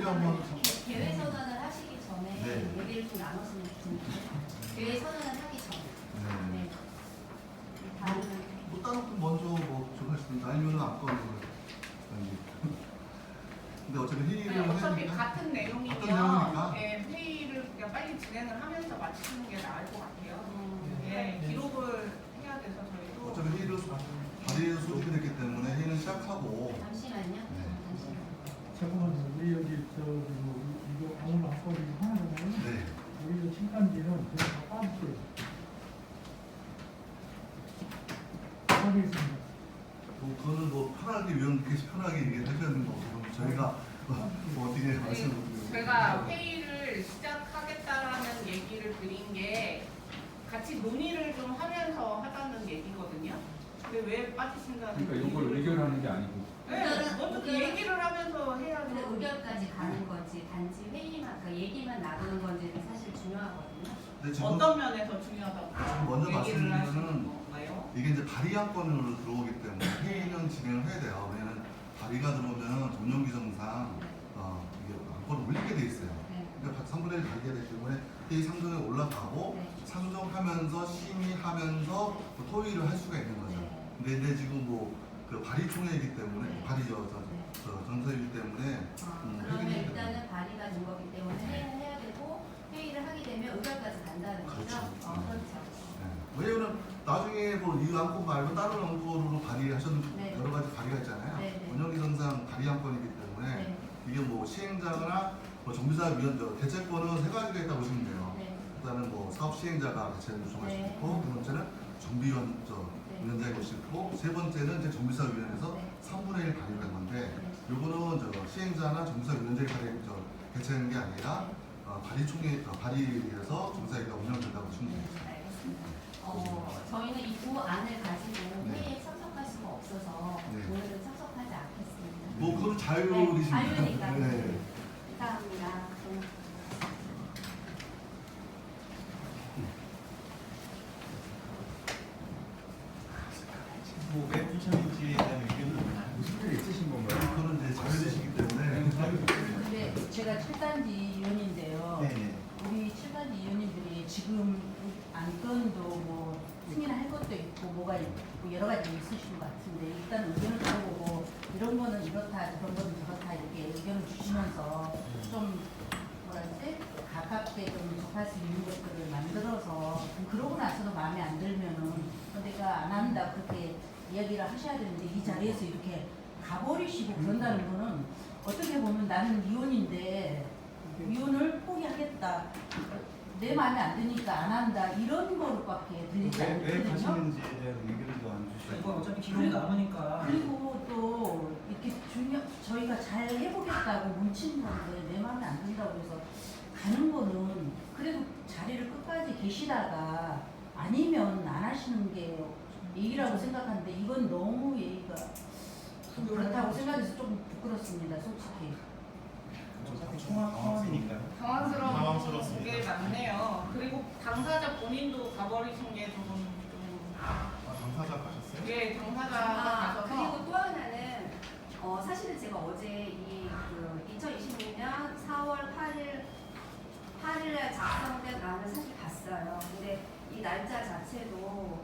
한번 계획 선언을 하시기 전에 네. 얘기를 좀 나눴으면 좋겠습니다. 계획 선언을 하기 전에. 네. 다음은 뭐 다른 분 먼저 뭐 정하시든가 아니면은 아까 근데 어차피 회의를 네, 어차피 하니까 같은 내용이면 내용이니까. 네, 회의를 그냥 빨리 진행을 하면서 마치는 게 나을 것 같아요. 네, 기록을 해야 돼서 저희도 어차피 회의를 발의해서 소집이 됐기 때문에 회의는 시작하고 잠시만요. 네. 잠시만요. 잠깐만요. 우리 여기 이거 아무나 한거리 하나잖아요. 네. 우리 신간지는 제가 다 빠질게요. 하겠습니다. 뭐 그거는 뭐 편하게 위원님께서 편하게 얘기를 하시는 거고 그럼 저희가 뭐 어떻게 말씀을 드리고 제가 회의를 시작하겠다라는 얘기를 드린 게 같이 논의를 좀 하면서 하자는 얘기거든요. 근데 왜 빠지신다는 그러니까 이걸 의결하는 게 아니고 네, 먼저 그 얘기를 하면서 해야 근데 돼요. 의견까지 가는 건지 단지 회의만, 그러니까 얘기만 나누는 건지는 사실 중요하거든요. 근데 지금 어떤 면에서 중요하다고 먼저 얘기를 하시는 말씀드리면은 건가요? 이게 이제 발의안건으로 들어오기 때문에 회의는 진행을 해야 돼요. 왜냐면 발의가 들어오면 전용 규정상 이게 안건을 올리게 돼 있어요. 네. 그러니까 3분의 1 발의가 되기 때문에 회의 상정에 올라가고 네. 상정하면서 심의하면서 또 토의를 할 수가 있는 거죠. 네. 근데 지금 뭐 그 발의총회이기 때문에 네. 발의죠. 네. 정서이기 때문에 그러면 회의는 일단은 발의가 된 거기 때문에 해야 되고 회의를 하게 되면 의결까지 간다는 거죠. 그렇죠. 그렇죠. 네. 왜냐면 나중에 뭐 이 안건 말고 다른 안건으로 발의하셨는 네. 여러 가지 발의가 있잖아요. 네, 네. 운영기능상 발의안건이기 때문에 네. 이게 뭐 시행자나 뭐 정비사위원 대체권은 세 가지가 있다고 보시면 돼요. 네. 일단은 뭐 사업 시행자가 대체를 요청할 수 네. 있고 두 번째는 정비위원 위원장이 올 수 있고 세 번째는 이제 정비사위원회에서 네. 3분의 1 발의를 한 건데 네. 요거는 시행자나 정비사위원장이 대체하는 게 아니라 발의총회 발의에서 정비사위가 운영된다고 보시면 돼요. 네, 알겠습니다. 저희는 이 두 안을 가지고 네. 회의에 참석할 수가 없어서 네. 오늘은 참석하지 않겠습니다. 뭐 그건 네, 자유이십니다. 자유니까. 네. 감사합니다. 뭐왜 부처인지에 대한 의견은 무슨 일 있으신 건가요? 그거는 이제 자유되시기 때문에 근데 제가 7단지 위원인데요. 네네. 우리 7단지 위원님들이 지금 안건도 뭐 승인할 것도 있고 뭐가 있고 여러 가지 있으신 것 같은데 일단 의견을 들어보고 이런 거는 이렇다 저런 거는 저렇다 이렇게 의견을 주시면서 좀 뭐랄지 가깝게 좀 접할 수 있는 것들을 만들어서 좀 그러고 나서도 마음에 안 들면은 내가 안 한다 그렇게 이야기를 하셔야 되는데 이 자리에서 이렇게 가버리시고 그런다는 거는 어떻게 보면 나는 위원인데 위원을 포기하겠다 내 마음에 안 드니까 안 한다 이런 거로밖에 들리지 왜 않거든요. 가시는지에 대한 의견도 안 주시고 이거 어차피 기록이 남으니까. 그리고 또 이렇게 저희가 잘 해보겠다고 뭉친 건데 내 마음에 안 든다고 해서 가는 거는 그래도 자리를 끝까지 계시다가 아니면 안 하시는 게 예의라고 생각하는데 이건 너무 예의가 좀 그렇다고 생각해서 좀 부끄럽습니다 솔직히. 통합이니까요. 당황스러운 게 많네요. 그리고 당사자 본인도 가버리신 게 조금 당사자 가셨어요? 예, 당사자가 가셔서 그리고 또 하나는 사실은 제가 어제 이 2026년 4월 8일에 작성된 안을 사실 봤어요. 근데 이 날짜 자체도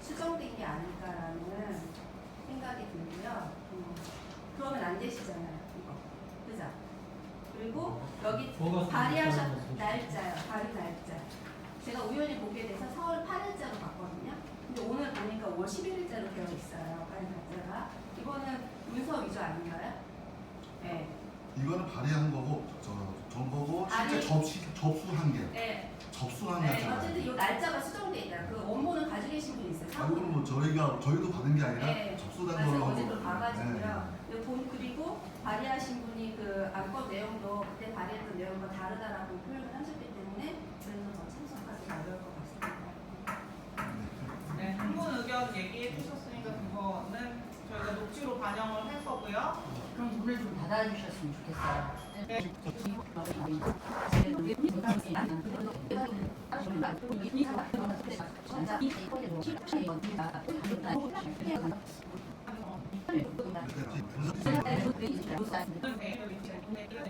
수정된 게 아닐까라는 생각이 들고요. 그러면 안 되시잖아요, 이거. 그죠? 그리고 여기 발의하셨 날짜요, 발의 날짜. 제가 우연히 보게 돼서 4월 8일자로 봤거든요. 근데 오늘 보니까 5월 11일자로 되어 있어요, 발의 날짜가. 이거는 문서 위조 아닌가요? 네. 이거는 발의한 거고 정보고 실제 접수한 게 네. 접수한 네, 날짜예요. 어쨌든 이 날짜가 수정돼 있다. 그 원본은 가지고 계신 분 있어요. 아, 이건 뭐 저희도 받은 게 아니라 네. 접수된 그래서 거라고. 어제 또 봐가지고요. 네. 그리고 발의하신 분이 그 안건 내용도 그때 발의했던 내용과 다르다라고 표현을 하셨기 때문에 그래서 더 참석하기 어려울 것 같습니다. 네, 한 분 의견 얘기해 주셨으니까 그거는 저희가 녹취로 반영을 할 거고요. 그럼 문을 좀 닫아주셨으면 좋겠어요. 네. 그때 네. 네.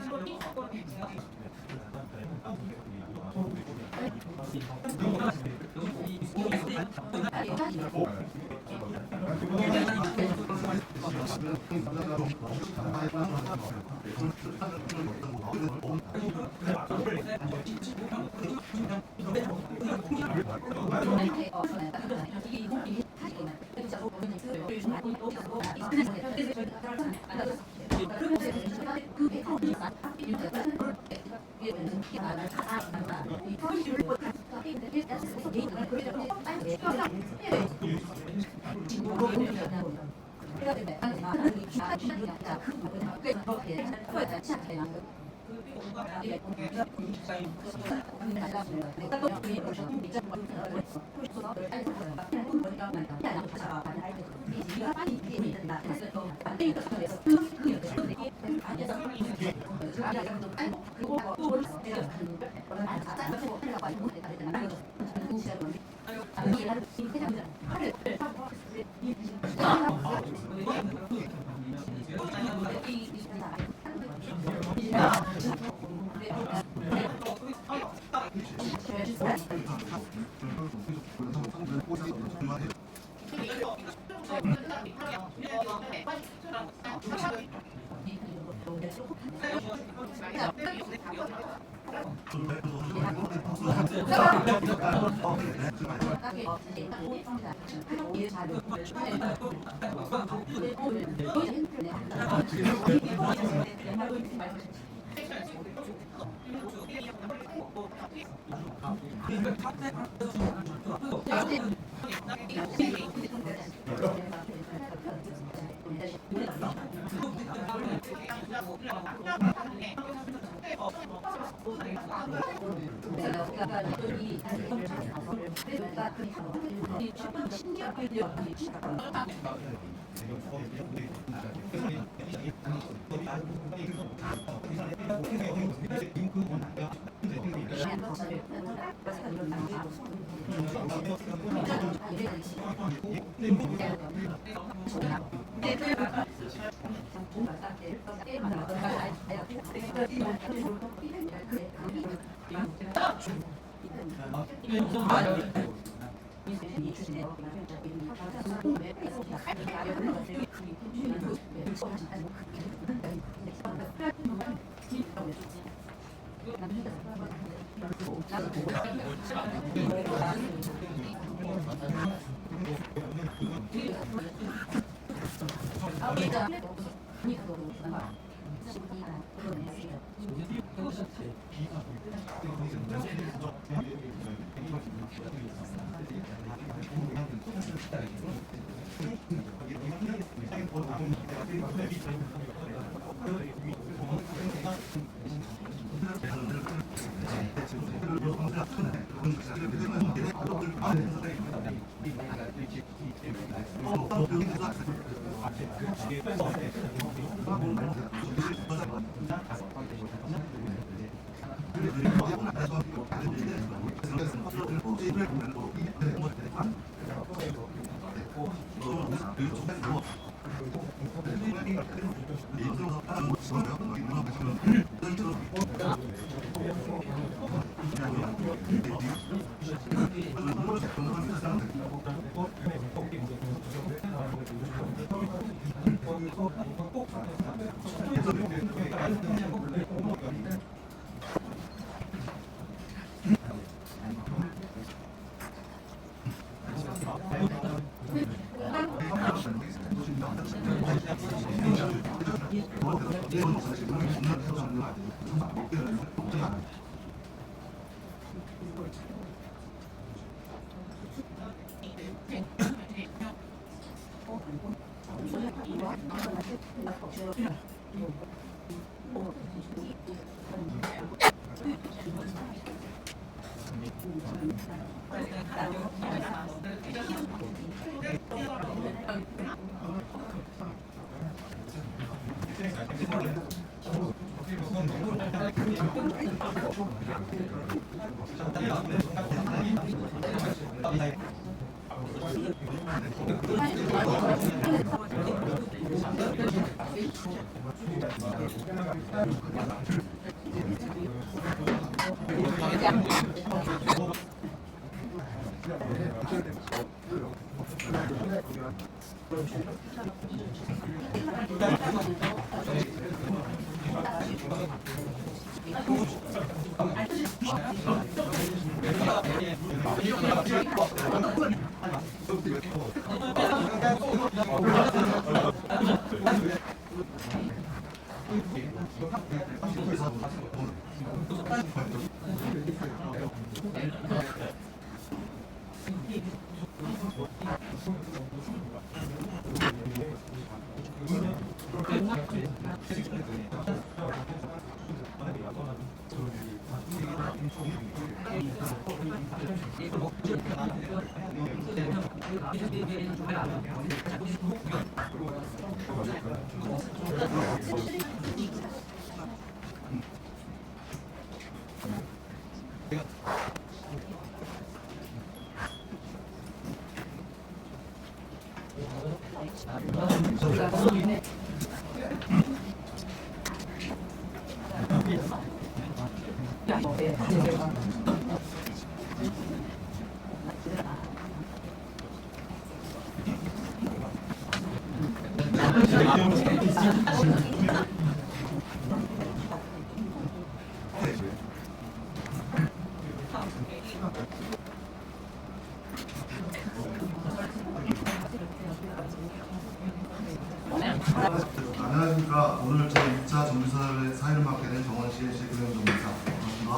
안녕하십니까. 오늘 제2차 정비사회 사회를 맡게 된 정원시의 금융정비사 반갑습니다.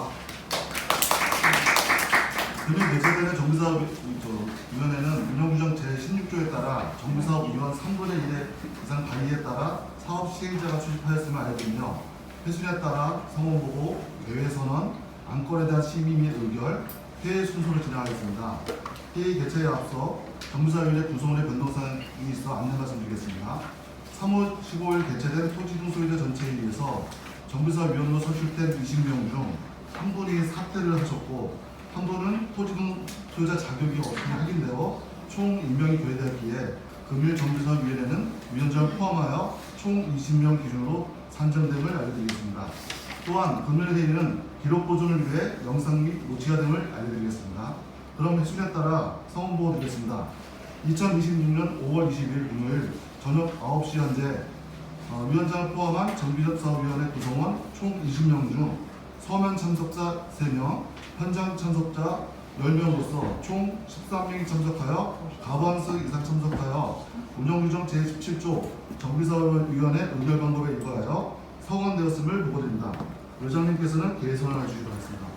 금일 개최되는 정비사업위원회는 운영규정 제16조에 따라 정비사업위원 3분의 1의 이상 발의에 따라 사업 시행자가 출입하였음을 알려드리며 회순에 따라 성원보고, 대회선언, 안건에 대한 심의 및 의결, 회의 순서를 진행하겠습니다. 회의 개최에 앞서 정비사위원회 구성원의 변동사항이 있어 안내 말씀드리겠습니다. 3월 15일 개최된 토지등 소유자 전체회의에서 정비사위원으로 선출된 20명 중 한 분이 사퇴를 하셨고 한 분은 토지등 소유자 자격이 없음이 확인되어 총 임명이 교회되었기에 금일 정비사위원회는 위원장을 포함하여 총 20명 기준으로 산정됨을 알려드리겠습니다. 또한 금일 회의는 기록 보존을 위해 영상 및 노치가 등을 알려드리겠습니다. 그럼 횟수에 따라 성원보고 드리겠습니다. 2026년 5월 20일 금요일 저녁 9시 현재 위원장을 포함한 정비사업위원회 구성원 총 20명 중 서면 참석자 3명, 현장 참석자 10명으로서 총 13명이 참석하여 과반수 이상 참석하여 운영규정 제17조 정비사업위원회 의결 방법에 의거하여 성원되었음을 보고드립니다. 의장님께서는 개선을 해주시기 바랍니다.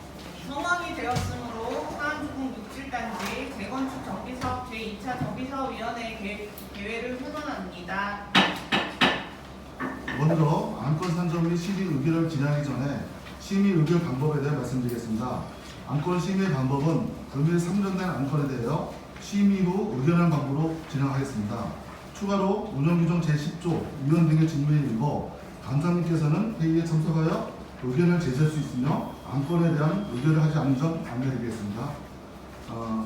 성원이 되었으므로 하안주공 67단지 재건축 정비사업 제2차 정비사업위원회 개회를 회원합니다. 먼저 안건 산정 및 심의 의결을 진행하기 전에 심의 의결 방법에 대해 말씀드리겠습니다. 안건 심의 방법은 금일 상정된 안건에 대하여 심의 후 의견하는 방법으로 진행하겠습니다. 추가로 운영규정 제10조 위원 등의 질문에 일궈 감사님께서는 회의에 참석하여 의견을 제시할 수 있으며 안건에 대한 의결을 하지 않는 점 안내드리겠습니다.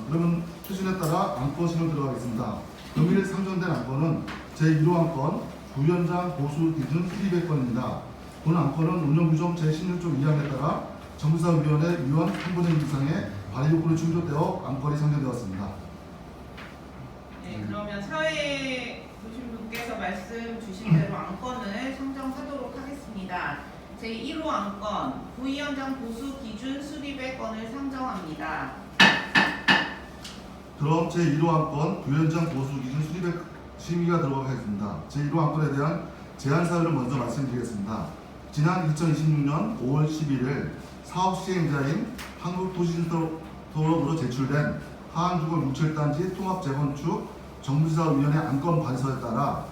그러면 표준에 따라 안건 심의 들어가겠습니다. 금일 상정된 안건은 제1호 안건 부위원장 보수 기준 수립의 건입니다. 본 안건은 운영규정 제16조 2항에 따라 정비사업위원회 위원 3분의 1 이상의 발의 요건이 충족되어 안건이 상정되었습니다. 네, 그러면 사회에 보신 분께서 말씀 주신 대로 안건을 상정하도록 하겠습니다. 제1호 안건 부위원장 보수 기준 수립의 건을 상정합니다. 그럼 제1호 안건 부위원장 보수 기준 수립의 심의가 들어가겠습니다. 제1호 안건에 대한 제안 사유를 먼저 말씀드리겠습니다. 지난 2026년 5월 11일 사업 시행자인 한국도시센터로 제출된 하안주공 67단지 통합재건축 정비사업위원회 안건 발서에 따라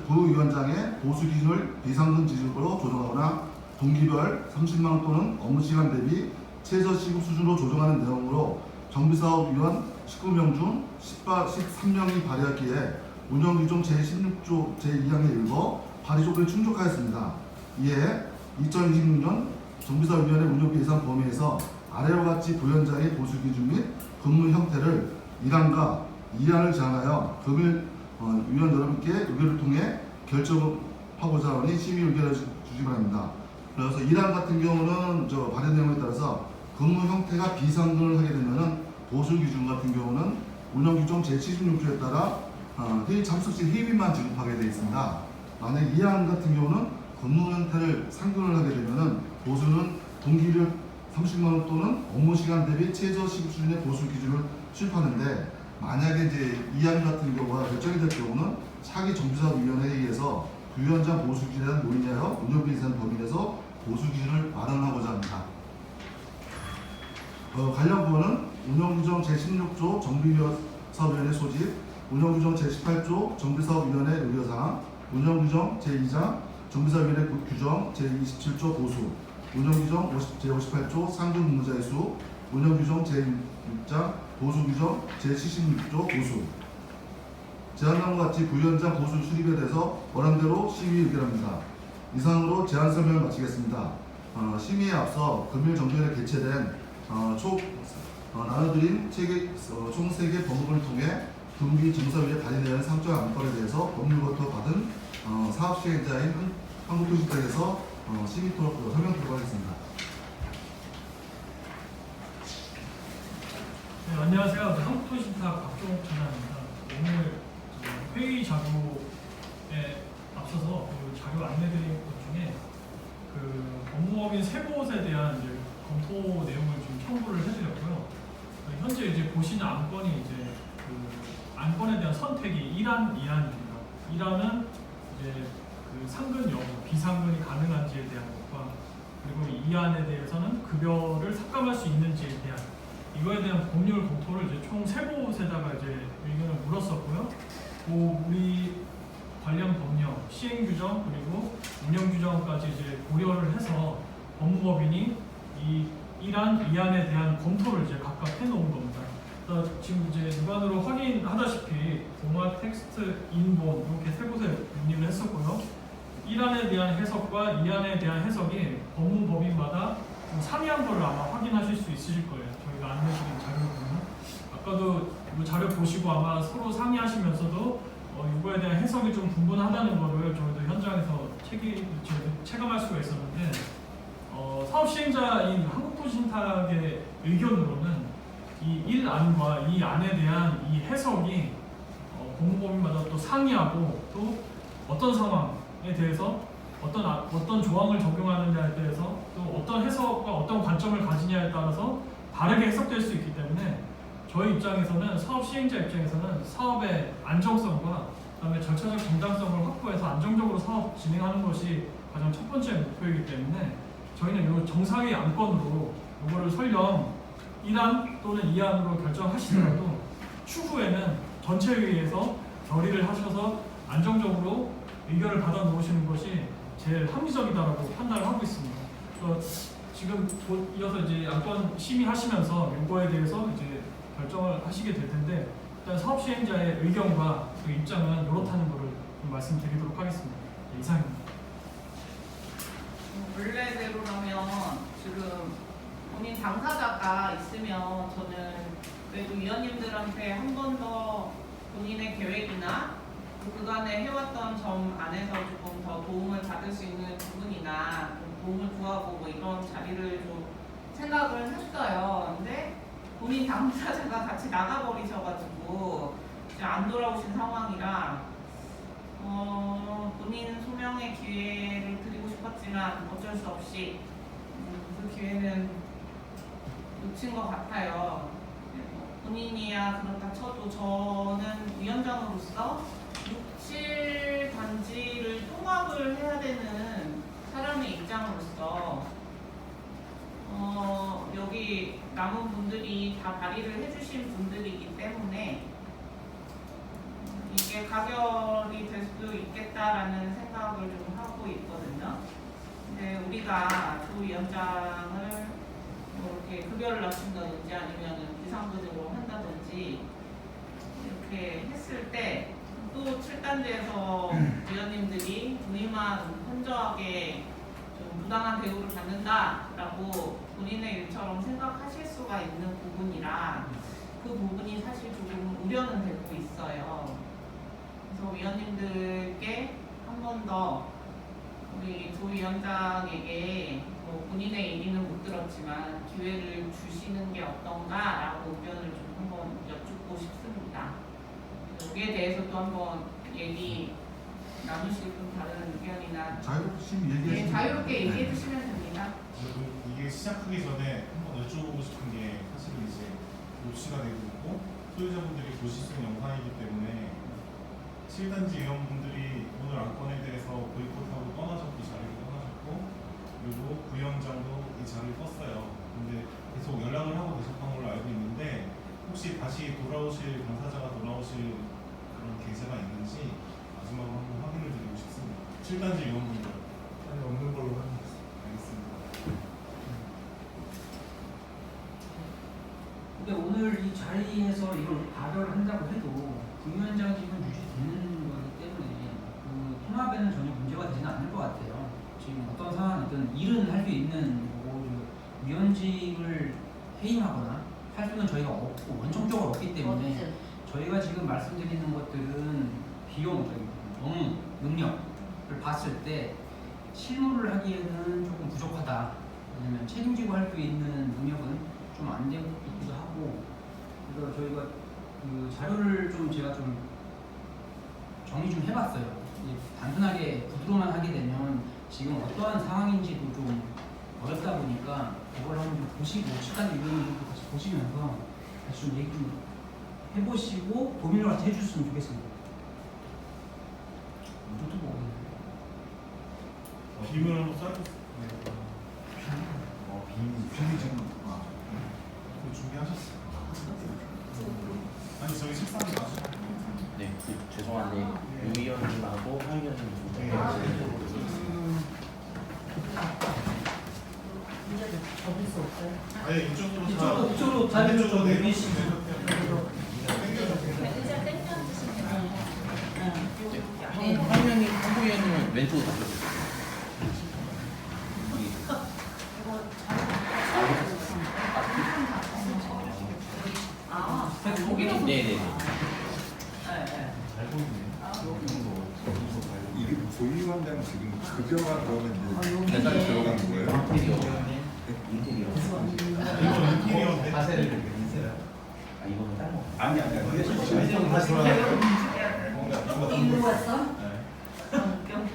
부위원장의 보수 기준을 비상등 지급으로 조정하거나 분기별 30만원 또는 업무시간 대비 최저 시급 수준으로 조정하는 내용으로 정비사업위원 19명 중 13명이 발의했기에 운영규정 제16조 제2항에 일궈 발의 조건이 충족하였습니다. 이에 2026년 정비사업위원회 운영비 예산 범위에서 아래와 같이 부위원장의 보수 기준 및 근무 형태를 1항과 2항을 제안하여 금일 위원 여러분께 의결을 통해 결정하고자 하니 심의 의결해 주시기 바랍니다. 그래서 1항 같은 경우는 발의 내용에 따라서 근무 형태가 비상근을 하게 되면은 보수 기준 같은 경우는 운영규정 제76조에 따라 회의 참석 시 회의비만 지급하게 되어 있습니다. 만약 2항 같은 경우는 근무 형태를 상근을 하게 되면은 보수는 동기를 30만 원 또는 업무 시간 대비 최저 시급 수준의 보수 기준을 수립하는데, 만약에 이제 2항 같은 경우가 결정이 될 경우는 차기 정비사업위원회에 의해서 부위원장 보수 기준에 대한 논의하여 운영비 예산 범위 내에서 보수 기준을 마련하고자 합니다. 관련 부분은 운영규정 제16조 정비사업위원회 소집, 운영규정 제18조 정비사업위원회 의료사항, 운영규정 제2장 정비사업위원회 규정 제27조 보수, 운영규정 제58조 상근 근무자의 수, 운영규정 제6장 보수규정 제76조 보수. 제안함과 같이 부위원장 보수 수립에 대해서 원안대로 심의 의결합니다. 이상으로 제안 설명을 마치겠습니다. 심의에 앞서 금일 정기회에 개최된 나눠드린 총 3개 법무부를 통해 금기 정사위에 발의되는 상적 안건에 대해서 법률부터 받은 사업 시행자인 한국도시당에서 심의 토록 설명 토록 하겠습니다. 네, 안녕하세요. 한국도시탁 박종욱 차장입니다. 오늘 회의 자료에 앞서서 그 자료 안내드린 것 중에 그 법무법인 세 곳에 대한 이제 검토 내용을 좀 첨부를 해드렸고요. 현재 이제 보시는 안건이 이제 그 안건에 대한 선택이 1안, 2안입니다. 1안은 이제 그 상근 여부, 비상근이 가능한지에 대한 것과, 그리고 2안에 대해서는 급여를 삭감할 수 있는지에 대한, 이거에 대한 법률 검토를 이제 총 3곳에다가 이제 의견을 물었었고요. 우리 관련 법령, 시행규정 그리고 운영규정까지 이제 고려를 해서 법무법인이 이 1안, 2안에 대한 검토를 이제 각각 해놓은 겁니다. 지금 이제 육안으로 확인하다시피 동화 텍스트 인본 이렇게 세 곳에 문의를 했었고요. 1안에 대한 해석과 2안에 대한 해석이 법무법인마다 좀 상이한 거를 아마 확인하실 수 있으실 거예요. 저희가 안내드린 자료를 보면 아까도 이 자료 보시고 아마 서로 상의하시면서도 이거에 대한 해석이 좀 분분하다는 거를 저희도 현장에서 체감할 수가 있었는데, 사업 시행자인 한국도시신탁의 의견으로는 이 1안과 2안에 대한 이 해석이 법무법인마다 또 상이하고, 또 어떤 상황에 대해서 어떤 조항을 적용하느냐에 대해서 또 어떤 해석과 어떤 관점을 가지냐에 따라서 다르게 해석될 수 있기 때문에, 저희 입장에서는, 사업 시행자 입장에서는 사업의 안정성과 그다음에 절차적 정당성을 확보해서 안정적으로 사업 진행하는 것이 가장 첫 번째 목표이기 때문에, 저희는 이 정사위 안건으로 이거를 설령 1안 또는 2안으로 결정하시더라도 추후에는 전체 회의에서 결의를 하셔서 안정적으로 의견을 받아 놓으시는 것이 제일 합리적이다라고 판단을 하고 있습니다. 지금 곧 이어서 이제 안건 심의하시면서 이거에 대해서 이제 결정을 하시게 될 텐데, 일단 사업 시행자의 의견과 그 입장은 이렇다는 것을 좀 말씀드리도록 하겠습니다. 네, 이상입니다. 원래대로라면 지금 본인 당사자가 있으면 저는 그래도 위원님들한테 한 번 더 본인의 계획이나 그간에 해왔던 점 안에서 조금 더 도움을 받을 수 있는 부분이나 좀 도움을 구하고 뭐 이런 자리를 좀 생각을 했어요. 근데 본인 당사자가 같이 나가버리셔가지고 이제 안 돌아오신 상황이라 본인 소명의 기회를 드리고 싶었지만 어쩔 수 없이 그 기회는 놓친 것 같아요. 본인이야 그렇다 쳐도 저는 위원장으로서 6, 7단지를 통합을 해야 되는 사람의 입장으로서 여기 남은 분들이 다 발의를 해주신 분들이기 때문에 이게 가결이 될 수도 있겠다라는 생각을 좀 하고 있거든요. 근데 우리가 조위원장을 이렇게 급여를 낮춘다든지 아니면 비상근으로 한다든지 이렇게 했을 때 또 7단지에서 위원님들이 본인만 현저하게 좀 무당한 대우를 받는다라고 본인의 일처럼 생각하실 수가 있는 부분이라 그 부분이 사실 조금 우려는 되고 있어요. 그래서 위원님들께 한 번 더 우리 조 위원장에게 뭐 본인의 얘기는 못 들었지만 기회를 주시는 게 어떤가라고 의견을 좀 한번 여쭙고 싶습니다. 여기에 대해서 또 한번 얘기 나누실 분 다른 의견이나 자유롭게 네, 얘기하시면 자유롭게 얘기해 주시면 됩니다. 이게 시작하기 전에 한번 여쭤보고 싶은 게 사실은 이제 녹취가 되고 있고 소유자분들이 보실 수 있는 영상이기 때문에 7단지 위원분들이 오늘 안건에 대해서 보이콧하고 떠나셨고 자리를 떠나셨고 그리고 부위원장도 이 자리를 떴어요. 근데 계속 연락을 하고 계셨던 걸로 알고 있는데 혹시 다시 돌아오실 당사자가 돌아오실 그런 계제가 있는지 마지막으로 한번 확인을 드리고 싶습니다. 7단지 위원분들 아니 없는 걸로 하겠습니다. 알겠습니다. 근데 오늘 이 자리에서 이걸 발언을 한다고 해도 부위원장직은 유지되는 거기 때문에 그 통합에는 전혀 문제가 되지는 않을 것 같아요. 지금 어떤 상황이든 일은 할 수 있는 거고 위원직을 해임하거나 할 수는 저희가 없고 원천적으로 없기 때문에 없죠. 저희가 지금 말씀드리는 것들은 비용, 업무, 능력을 봤을 때 실무를 하기에는 조금 부족하다. 왜냐면 책임지고 할 수 있는 능력은 좀 안 되고 있기도 하고 그래서 저희가 그 자료를 좀 제가 좀 정리 좀 해봤어요. 이제 단순하게 구두로만 하게 되면 지금 어떠한 상황인지도 좀 어렵다 보니까 그걸 한번 좀 보시고 시간 위원님도 같이 보시면서 다시 좀 얘기 좀 해보시고 고민을 같이 해주셨으면 좋겠습니다. 노트북 빔을 한번 쏴주세요. 빈이 지금 그거 준비하셨어요? 아니 저희 책상에 놔주세요. 네, 죄송한데 유 위원님하고 황 위원님 두 분. 문제를 접을 수 없어요. 아니 이쪽으로 다 이쪽으로 반대쪽으로 다니면 내리시면 땡겨주세요. 의자 땡겨주시면 네. 황 위원님, 황 위원님은 왼쪽으로 바꿔주세요. 아, 거기는 네네네. 잘 보이네. 이게 조위원장 지금 급여가 그러면 아, 이제 여기 배달 들어가는 거예요? 인테리어. 이거 인테리어인데. 아 이거는 다른 거. 아니 다시 돌아가요. 뭔가 일로 왔어? 네.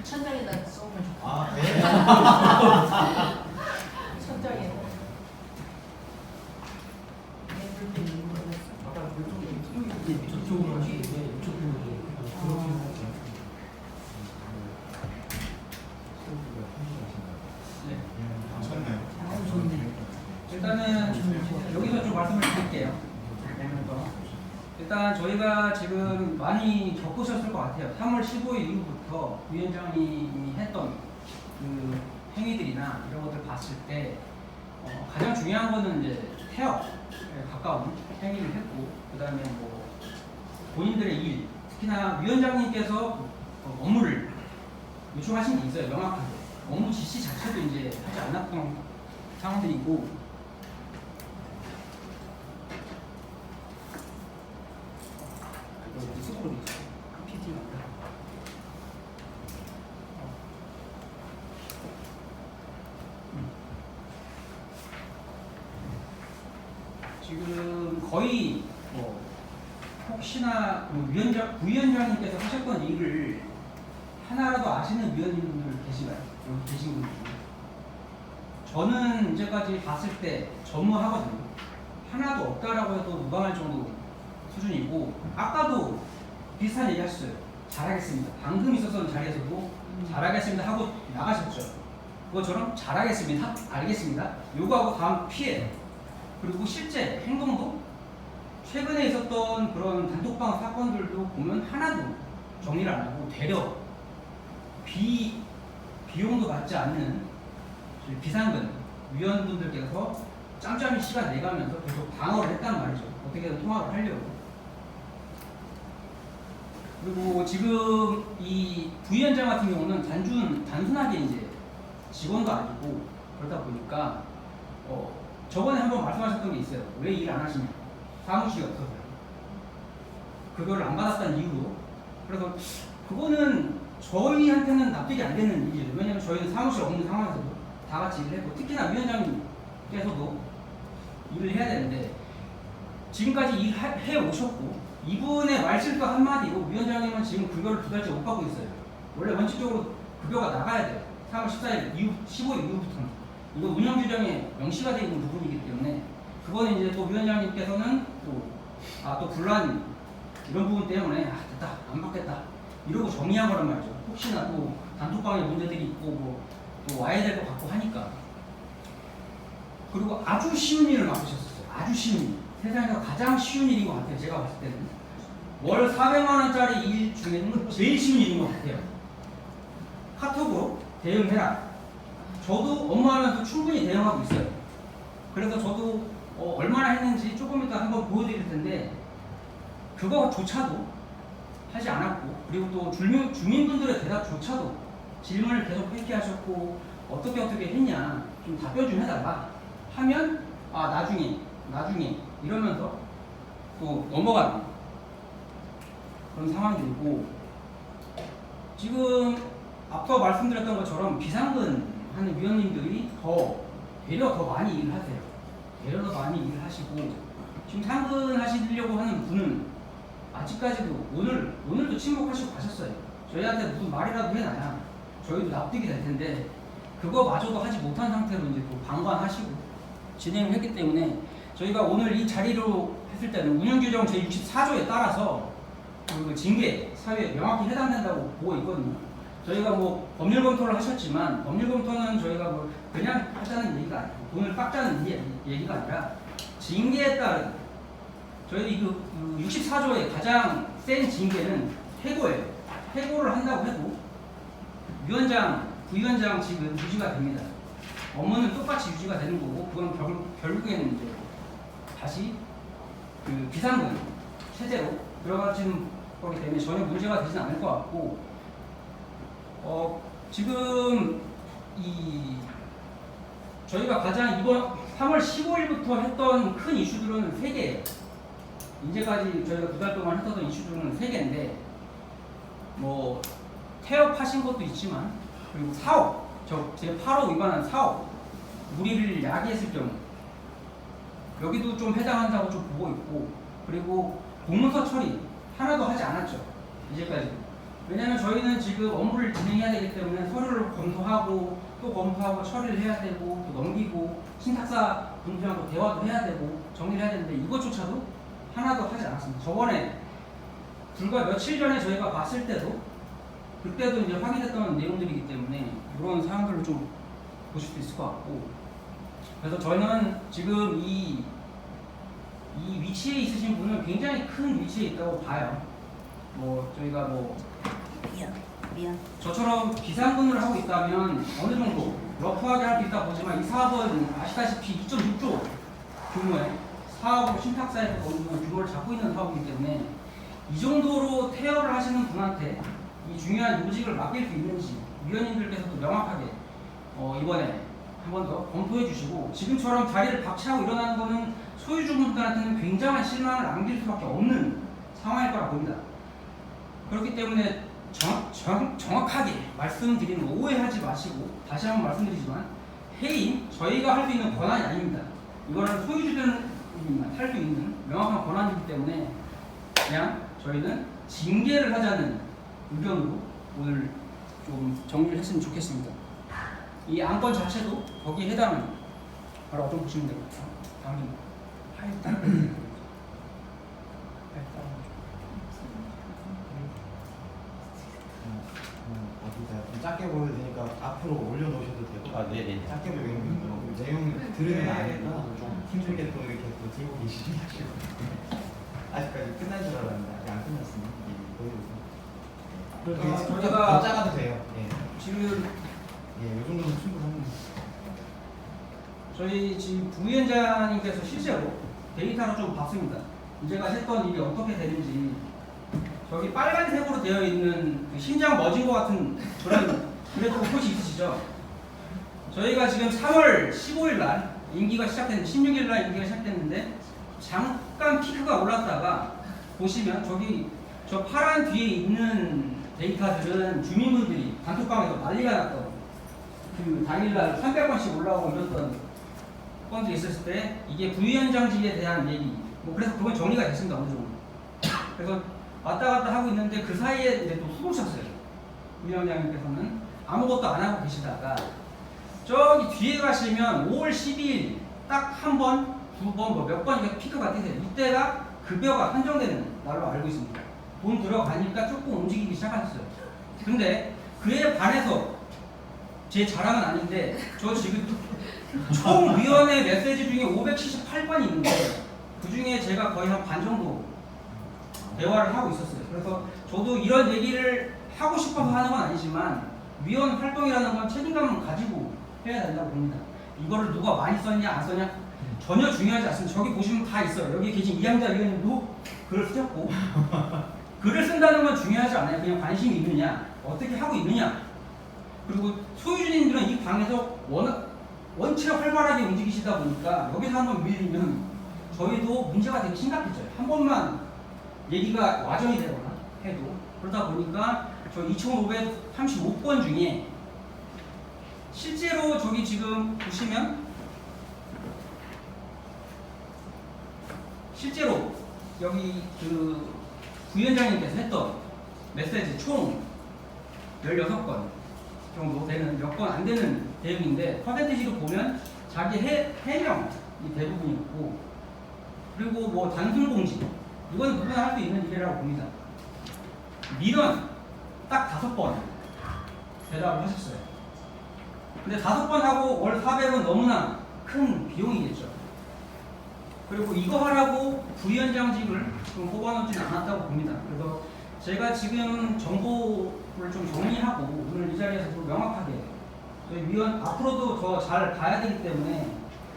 천장에다 쏘면 좋겠다. 아, 네. 천장에. 내 불빛 일로 왔어. 저쪽으로 하시는데 이쪽으로 괜찮네요. 아, 좋네. 일단은 여기서 좀 말씀을 드릴게요. 일단 저희가 지금 많이 겪으셨을 것 같아요. 3월 15일 이후부터 위원장님이 했던 그 행위들이나 이런 것들 봤을 때 가장 중요한 거는 이제 태업에 가까운 행위를 했고 그 다음에 뭐 본인들의 일, 특히나 위원장님께서 업무를 요청하신 게 있어요. 명확하게 업무 지시 자체도 이제 하지 않았던 상황들이고 지금 거의 혹시나 부위원장님께서 하셨던 일을 하나라도 아시는 위원님들 계시나요? 여기 계신 분들 중에. 저는 이제까지 봤을 때 전무하거든요. 하나도 없다라고 해도 무방할 정도 수준이고 아까도 비슷한 얘기 하셨어요. 잘하겠습니다. 방금 있었던 자리에서도 잘하겠습니다 하고 나가셨죠. 그것처럼 잘하겠습니다. 알겠습니다. 요거하고 다음 피해. 그리고 실제 행동도 최근에 있었던 그런 단톡방 사건들도 보면 하나도 정리를 안 하고 되려 비용도 받지 않는 비상근 위원분들께서 짬짬이 시간 내가면서 계속 방어를 했단 말이죠. 어떻게든 통합을 하려고. 그리고 지금 이 부위원장 같은 경우는 단순하게 이제 직원도 아니고 그러다 보니까 저번에 한번 말씀하셨던 게 있어요. 왜 일 안 하시냐? 사무실이 없어서요. 급여를 안 받았다는 이유로. 그래서 그거는 저희한테는 납득이 안 되는 일이에요. 왜냐면 저희는 사무실 없는 상황에서도 다 같이 일을 했고, 특히나 위원장님께서도 일을 해야 되는데, 지금까지 일해 오셨고, 이분의 말실도 한마디로 위원장님은 지금 급여를 2달째 못 받고 있어요. 원래 원칙적으로 급여가 나가야 돼요. 3월 14일 이후, 15일 이후부터는. 이거 운영 규정에 명시가 되어 있는 부분이기 때문에, 그거는 이제 또 위원장님께서는 또 분란 이런 부분 때문에 됐다, 안 받겠다 이러고 정리한 거란 말이죠. 혹시나 또 단톡방에 문제들이 있고 또 와야 될 것 같고 하니까. 그리고 아주 쉬운 일을 맡으셨었어요. 아주 쉬운 일. 세상에서 가장 쉬운 일인 것 같아요. 제가 봤을 때는. 월 400만 원짜리 일 중에는 제일 쉬운 일인 것 같아요. 카톡으로 대응해라. 저도 업무하면서 충분히 대응하고 있어요. 그래서 저도 얼마나 했는지 조금 이따 한번 보여드릴 텐데, 그거조차도 하지 않았고, 그리고 또 주민분들의 대답조차도 질문을 계속 회피하셨고, 어떻게 했냐, 좀 답변 좀 해달라 하면 나중에 이러면서 또 넘어가는 그런 상황들이고, 지금 앞서 말씀드렸던 것처럼 비상근 하는 위원님들이 되려 더 많이 일을 하세요. 되려 더 많이 일을 하시고, 지금 상근 하시려고 하는 분은 아직까지도 오늘도 침묵하시고 가셨어요. 저희한테 무슨 말이라도 해놔야 저희도 납득이 될 텐데, 그거마저도 하지 못한 상태로 이제 또 방관하시고 진행을 했기 때문에, 저희가 오늘 이 자리로 했을 때는 운영규정 제64조에 따라서 그 징계 사유에 명확히 해당된다고 보고 있거든요. 저희가 뭐 법률 검토를 하셨지만, 법률 검토는 저희가 뭐 그냥 하자는 얘기가 아니고, 돈을 깎자는 얘기가 아니라 징계에 따른, 저희들이 그 64조의 가장 센 징계는 해고예요. 해고를 한다고 해도 위원장, 부위원장직은 유지가 됩니다. 업무는 똑같이 유지가 되는 거고, 그건 결국에는 이제 다시 그 비상근 체제로 들어가지는 거기 때문에 전혀 문제가 되진 않을 것 같고, 지금 저희가 가장 이번 3월 15일부터 했던 큰 이슈들은 3개예요. 이제까지 저희가 2달 동안 했던 이슈들은 3개인데, 뭐 태업하신 것도 있지만, 그리고 사업, 제8호 위반한 사업, 무리를 야기했을 경우 여기도 좀 해당한다고 좀 보고 있고, 그리고 공문서 처리 하나도 하지 않았죠, 이제까지. 왜냐하면 저희는 지금 업무를 진행해야 되기 때문에 서류를 검토하고 또 검토하고 처리를 해야 되고 또 넘기고 신탁사 분들하고 대화도 해야 되고 정리를 해야 되는데, 이것조차도 하나도 하지 않았습니다. 저번에 불과 며칠 전에 저희가 봤을 때도, 그때도 이제 확인했던 내용들이기 때문에 이런 사항들을 좀 보실 수 있을 것 같고, 그래서 저는 지금 이 위치에 있으신 분은 굉장히 큰 위치에 있다고 봐요. 뭐 저희가 미안. 저처럼 비상근을 하고 있다면 어느 정도 러프하게 할 수 있다 보지만, 이 사업은 아시다시피 2.6조 규모의 사업으로 신탁사에서 어느 정도 규모를 잡고 있는 사업이기 때문에, 이 정도로 태업을 하시는 분한테 이 중요한 요직을 맡길 수 있는지 위원님들께서도 명확하게 이번에 한 번 더 검토해 주시고, 지금처럼 자리를 박차고 일어나는 것은 소유주분들한테는 굉장한 실망을 안길 수밖에 없는 상황일 거라 봅니다. 그렇기 때문에 정확하게 말씀드리는 거 오해하지 마시고, 다시 한번 말씀드리지만, 해임 저희가 할 수 있는 권한이 아닙니다. 이거는 소유주들만 할 수 있는 명확한 권한이기 때문에, 그냥 저희는 징계를 하자는 의견으로 오늘 좀 정리를 했으면 좋겠습니다. 이 안건 자체도 거기에 해당하는 바로 좀 보시면 되겠다. 다음 하였다. 짧게 보여드리니까 앞으로 올려놓으셔도 되고, 네네. 짧게 보여드리면 내용 들으면 아니까 좀 힘들게 또 이렇게 또 들고 계시지 마시고 아직까지 끝난 줄 알았는데 아직 안 끝났습니다. 보여드리겠습니다. 저희가 더 작아도 돼요. 지금 이 정도는 충분합니다. 저희 지금 부위원장님께서 실제로 데이터로 좀 봤습니다. 이제까지 했던 일이 어떻게 되는지. 저기 빨간색으로 되어 있는 그 심장 멎은 것 같은 그런 그래프 표시 있으시죠? 저희가 지금 3월 15일 날 임기가 시작됐는데, 16일 날 임기가 시작됐는데, 잠깐 피크가 올랐다가 보시면 저기 저 파란 뒤에 있는 데이터들은 주민분들이 단톡방에서 난리가 났던 그 당일날 300건씩 올라오고 이랬던 건들이 있었을 때 이게 부위원장직에 대한 얘기 뭐 그래서 그건 정리가 됐습니다. 어느 정도. 그래서 왔다 갔다 하고 있는데 그 사이에 이제 또 숨으셨어요. 부위원장님께서는 아무것도 안 하고 계시다가 저기 뒤에 가시면 5월 12일 딱 한 번, 두 번, 뭐 몇 번 이렇게 피크가 뜨세요. 이때가 급여가 한정되는 날로 알고 있습니다. 돈 들어가니까 조금 움직이기 시작하셨어요. 근데 그에 반해서 제 자랑은 아닌데 저 지금 총 위원회 메시지 중에 578번이 있는데 그 중에 제가 거의 한 반 정도 대화를 하고 있었어요. 그래서 저도 이런 얘기를 하고 싶어서 하는 건 아니지만 위원 활동이라는 건 책임감을 가지고 해야 된다고 봅니다. 이거를 누가 많이 썼냐 안 썼냐 전혀 중요하지 않습니다. 저기 보시면 다 있어요. 여기 계신 이양자 위원님도 글을 쓰셨고 글을 쓴다는 건 중요하지 않아요. 그냥 관심이 있느냐 어떻게 하고 있느냐 그리고 소유주님들은 이 방에서 워낙 원체 활발하게 움직이시다 보니까 여기서 한번 밀리면 저희도 문제가 되게 심각해져요. 한 번만 얘기가 와전이 되거나 해도 그러다 보니까 저 2535건 중에 실제로 저기 지금 보시면 실제로 여기 그 부위원장님께서 했던 메시지 총 16건 정도 되는 몇 건 안 되는 내용인데 퍼센티지로 보면 자기 해명이 대부분이었고 그리고 뭐 단순 공지 이건 누구나 할 수 있는 일이라고 봅니다. 민원 딱 5번 대답을 하셨어요. 근데 5번 하고 월 400은 너무나 큰 비용이겠죠. 그리고 이거 하라고 부위원장직을 좀 뽑아놓지는 않았다고 봅니다. 그래서 제가 지금 정보를 좀 정리하고 오늘 이 자리에서 좀 명확하게 저희 위원 앞으로도 더 잘 봐야 되기 때문에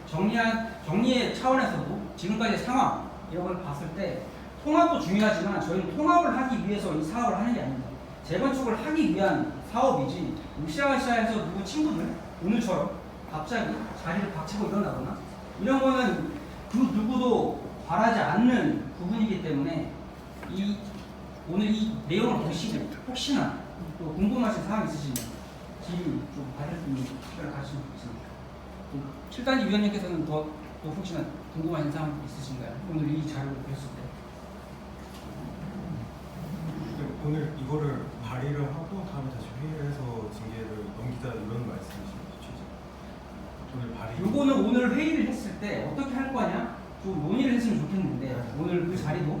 정리의 차원에서도 지금까지의 상황 이런 걸 봤을 때 통합도 중요하지만 저희는 통합을 하기 위해서 이 사업을 하는 게 아닙니다. 재건축을 하기 위한 사업이지 으쌰으쌰해서 누구 친구들 오늘처럼 갑자기 자리를 박차고 일어나거나 이런 거는 그 누구도 바라지 않는 부분이기 때문에 오늘 이 내용을 보시고 혹시나 또 궁금하신 사항 있으시면 질의 좀 받을 수 있는 시간을 가지시면 좋겠습니다. 7단지 위원님께서는 또 혹시나 궁금하신 사항 있으신가요? 오늘 이 자료를 보셨을 때. 오늘 이거를 발의를 하고 다음에 다시 회의를 해서 징계를 넘기자 이런 말씀이신 거죠? 오늘 발의. 요거는 오늘 회의를 했을 때 어떻게 할 거냐 좀 논의를 했으면 좋겠는데 오늘 그 자리도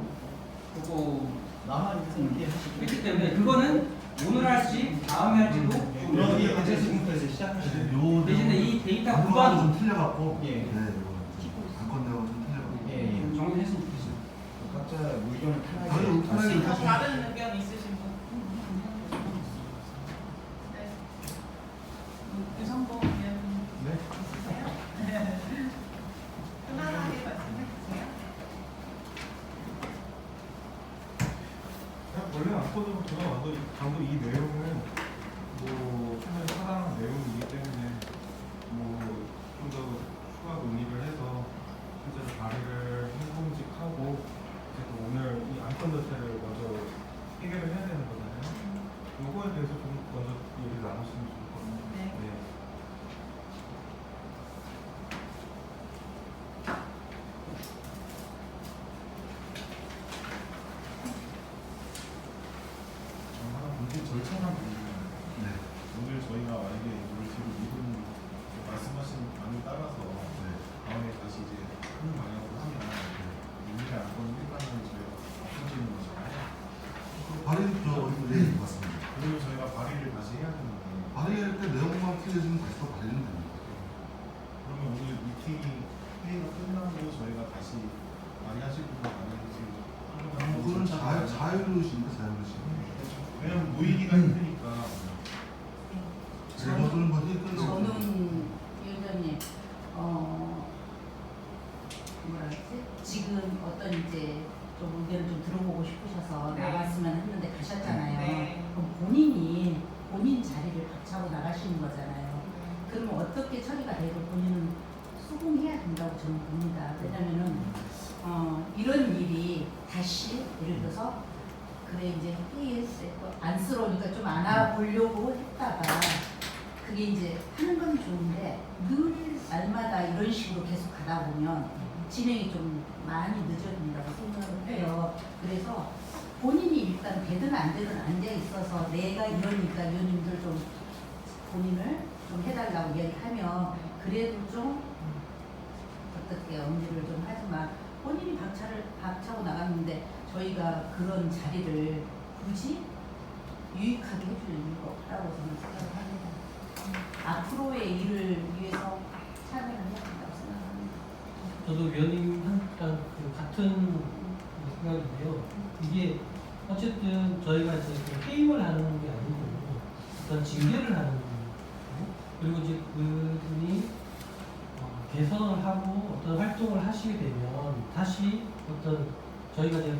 그거 나만 이렇게 하시고 했기 때문에 그거는 오늘 할지 다음에 할지도 좀 그런 게 논의가 됐으면 지금부터 시작하시는 요 대신에 이 데이터 안건이 좀 구간 틀려갖고 예. 네, 요거 안건 내용 좀 틀려갖고 예. 정리했으면 좋겠습니다. 각자 의견을 저희 편하게 오픈하게 더 다른 의견 있으신 분? 네. 유성보 위원님 네. 있으세요? 편안하게 말씀해 주세요. 원래 안건으로 돌아와도 방금 이 내용은 뭐 충분히 사랑한 내용이기 때문에 뭐 좀 더 추가 논의를 해서 실제로 발의를 행동직하고 그래서 오늘 이 안건 자체를 먼저 해결을 해야 되는 거잖아요. 요거에 대해서 좀 먼저 얘기를 나눴으면 좋을 것 같아요. 네. 하나 문제 절차만 보면 네. 오늘 저희가 만약에 이걸 지금 이분 말씀하신 방에 따라서 다음에 다시 이제 큰 방향으로 하면 민의의 안건은 일단은 저희가 없어지는 거잖아요. 발의는 저 어디 맞습니다. 그리고 저희가 발의를 다시 해야 되는데 발의할 때 내용만 틀려지면 다시 또 발의는 됩니다. 그러면 오늘 미팅 회의가 끝나고 저희가 다시 발의하실 분들 만약에 지금 그거는 자유로우십니까 자유로우십니까? 왜냐면 모이기가 힘드니까 저는 뭐 힘들고 저는 위원장님 뭐라 그랬지? 지금 어떤 이제 좀 의견을 좀 들어보고 싶으셔서 네. 나갔으면 했는데 가셨잖아요. 네. 그럼 본인 자리를 박차고 나가시는 거잖아요. 그러면 어떻게 처리가 되고 본인은 수긍해야 된다고 저는 봅니다. 왜냐면은 이런 일이 다시 예를 들어서 그래 이제 회의했을 거 안쓰러우니까 좀 안아보려고 했다가 그게 이제 하는 건 좋은데 늘 날마다 이런 식으로 계속 가다 보면 진행이 좀 많이 늦어진다고 생각을 해요. 그래서 본인이 일단 되든 안 되든 앉아 있어서 내가 이러니까 위원님들 좀 본인을 좀 해달라고 이야기하면 그래도 좀 어떻게 언니를 좀 하지만 본인이 박차고 나갔는데 저희가 그런 자리를 굳이 유익하게 해줄 이유가 없다고 저는 생각을 합니다. 앞으로의 일을 위해서 참여를 해야 된다고 생각합니다. 저도 위원님랑 그 같은 생각인데요. 이게 어쨌든 저희가 이제 게임을 하는 게 아니고 어떤 징계를 하는 거고 그리고 이제 그분이 개선을 하고 어떤 활동을 하시게 되면 다시 어떤 저희가 이제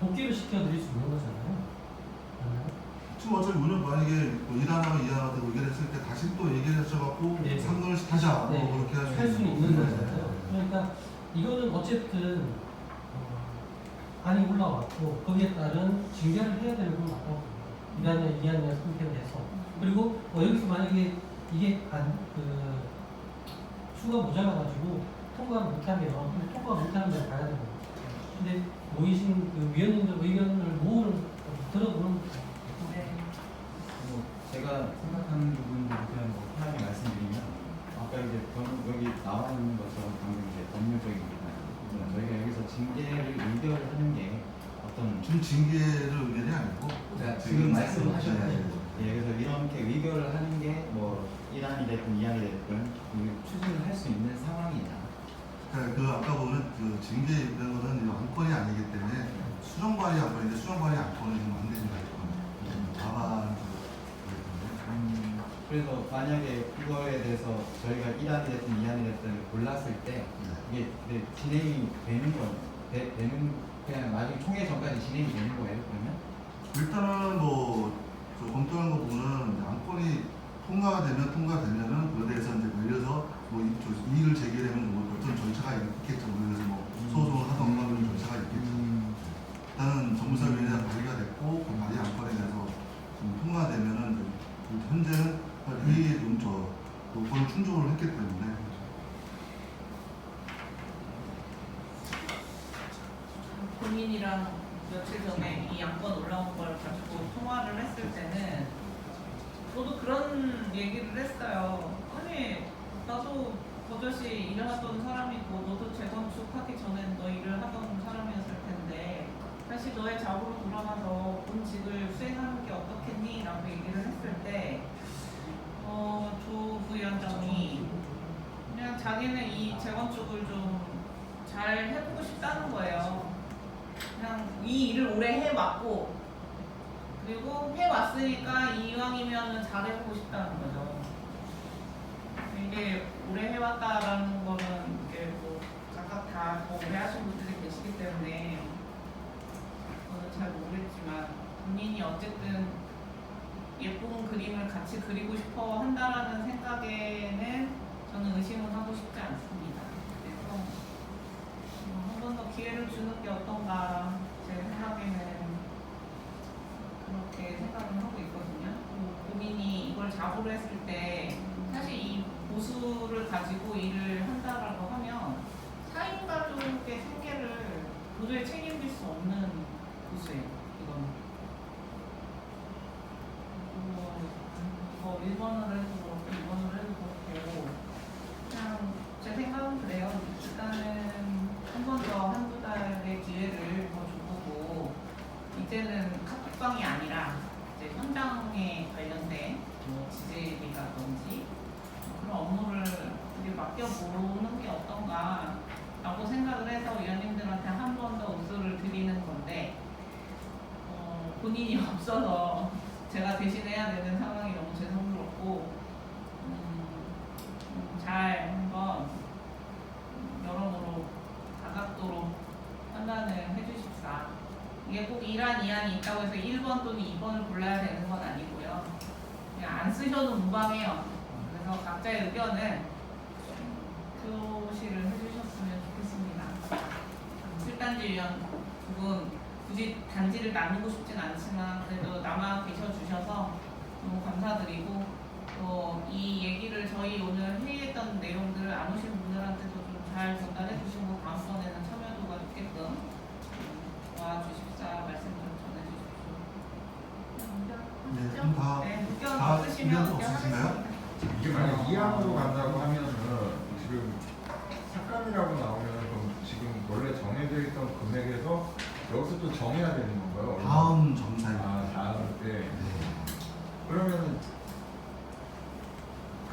복귀를 시켜드릴 수 있는 거잖아요. 지금 어차피 오늘 만약에 뭐 1화나 2화나 의견을 했을 때 다시 또 얘기를 하셔갖고 네. 3권을 하자 네. 뭐 그렇게 할 수는 있는 거잖아요. 그러니까 이거는 어쨌든 안이 올라왔고 거기에 따른 징계를 해야 되는 건 맞다고 봅니다. 1화냐 2화냐 선택을 해서 그리고 여기서 만약에 이게 수가 모자라가지고 통과를 못하면 통과가 못하는 데를 가야 되는 거죠. 근데 모이신 그 위원님들 의견을 들어보는 거죠. 뭐 제가 생각하는 부분을 그냥 뭐 편하게 말씀드리면 아까 이제 여기 나와 있는 것처럼 방금 이제 법률적인 부분 저희가 여기서 징계를 의결하는 게 어떤 지금 징계를 의견이 아니고 지금 말씀하셨죠. 네. 예, 그래서 이렇게 의결을 하는 게 뭐 1안이 됐든 2안이 됐든 추진을 할 수 있는 상황이냐. 그 아까 보면 그 징계 이런 거는 안건이 아니기 때문에 수정관이 안건인데 수정관이 안건은 좀 안 되는 거예요. 다만 그래서 만약에 그거에 대해서 저희가 1안이 됐든 2안이 됐든 골랐을 때 이게 진행이 되는 되는 그냥 나중에 총회 전까지 진행이 되는 거예요, 그러면? 일단은 저 검토한 거 보면 안건이 통과되면은 그에 대해서 이제 걸려서 이의를 제기하면 어떤 절차가 있겠죠. 그래서 소송을 하던가 그런 절차가 있겠죠. 일단은 정무사위원회에 발의가 됐고 그 발의 안건에 대해서 통과되면은 현재는 회의의 요건을 충족을 했기 때문에 본인이랑 며칠 전에 이 안건 올라온 걸 가지고 통화를 했을 때는 저도 그런 얘기를 했어요. 아니 나도 버젓이 일을 하던 사람이고 너도 재건축하기 전에 너 일을 하던 사람이었을 텐데 다시 너의 잡으로 돌아가서 본직을 수행하는 게 어떻겠니? 라고 얘기를 했을 때 조 부위원장이 그냥 자기는 이 재건축을 좀 잘 해보고 싶다는 거예요. 그냥 이 일을 오래 해왔고 그리고 해왔으니까 이왕이면 잘해보고 싶다는 거죠. 이게 오래 해왔다라는 거는 이게 뭐 각각 다 더 오래 하신 분들이 계시기 때문에 저는 잘 모르겠지만 본인이 어쨌든 예쁜 그림을 같이 그리고 싶어 한다라는 생각에는 저는 의심은 하고 싶지 않습니다. 그래서 한 번 더 기회를 주는 게 어떤가 제 생각에는 그렇게 생각을 하고 있거든요. 본인이 이걸 잡으로 했을 때 사실 이 보수를 가지고 일을 한다라고 하면 4인 가족의 생계를 도저히 책임질 수 없는 보수예요. 이건. 1번을 해도 그렇고 2번을 해도 그렇고 그냥 제 생각은 그래요. 일단은 한 번 더 한두 달의 기회를 더 줘보고 이제는 카톡방이 아니라 이제 현장에 관련된 뭐 지질이라든지 그런 업무를 이제 맡겨보는 게 어떤가 라고 생각을 해서 위원님들한테 한 번 더 우수를 드리는 건데 본인이 없어서 제가 대신해야 되는 상황이 너무 죄송스럽고 잘 한번 여러모로 다각도로 판단을 해주십사. 이게 꼭 1안, 2안이 있다고 해서 1번 또는 2번을 골라야 되는 건 아니고요. 그냥 안 쓰셔도 무방해요. 그래서 각자의 의견을 표시를 해주셨으면 좋겠습니다. 7단지 위원 두 분 굳이 단지를 나누고 싶진 않지만 그래도 남아 계셔 주셔서 너무 감사드리고 또 이 얘기를 저희 오늘 회의했던 내용들 안 오신 분들한테도 좀 잘 전달해 주시고 다음번에는 참여도가 높게끔 와 주십사 말씀 좀 전해 주십시오. 네, 그럼 다 의견 없으시면 의견 의견 없으신가요? 하겠습니다. 이게 만약 2항으로 간다고 하면은 지금 삭감이라고 나오면 그럼 지금 원래 정해져 있던 금액에서 여기서 또 정해야 되는 건가요? 얼마? 다음 정사일 다음 때. 네. 그러면은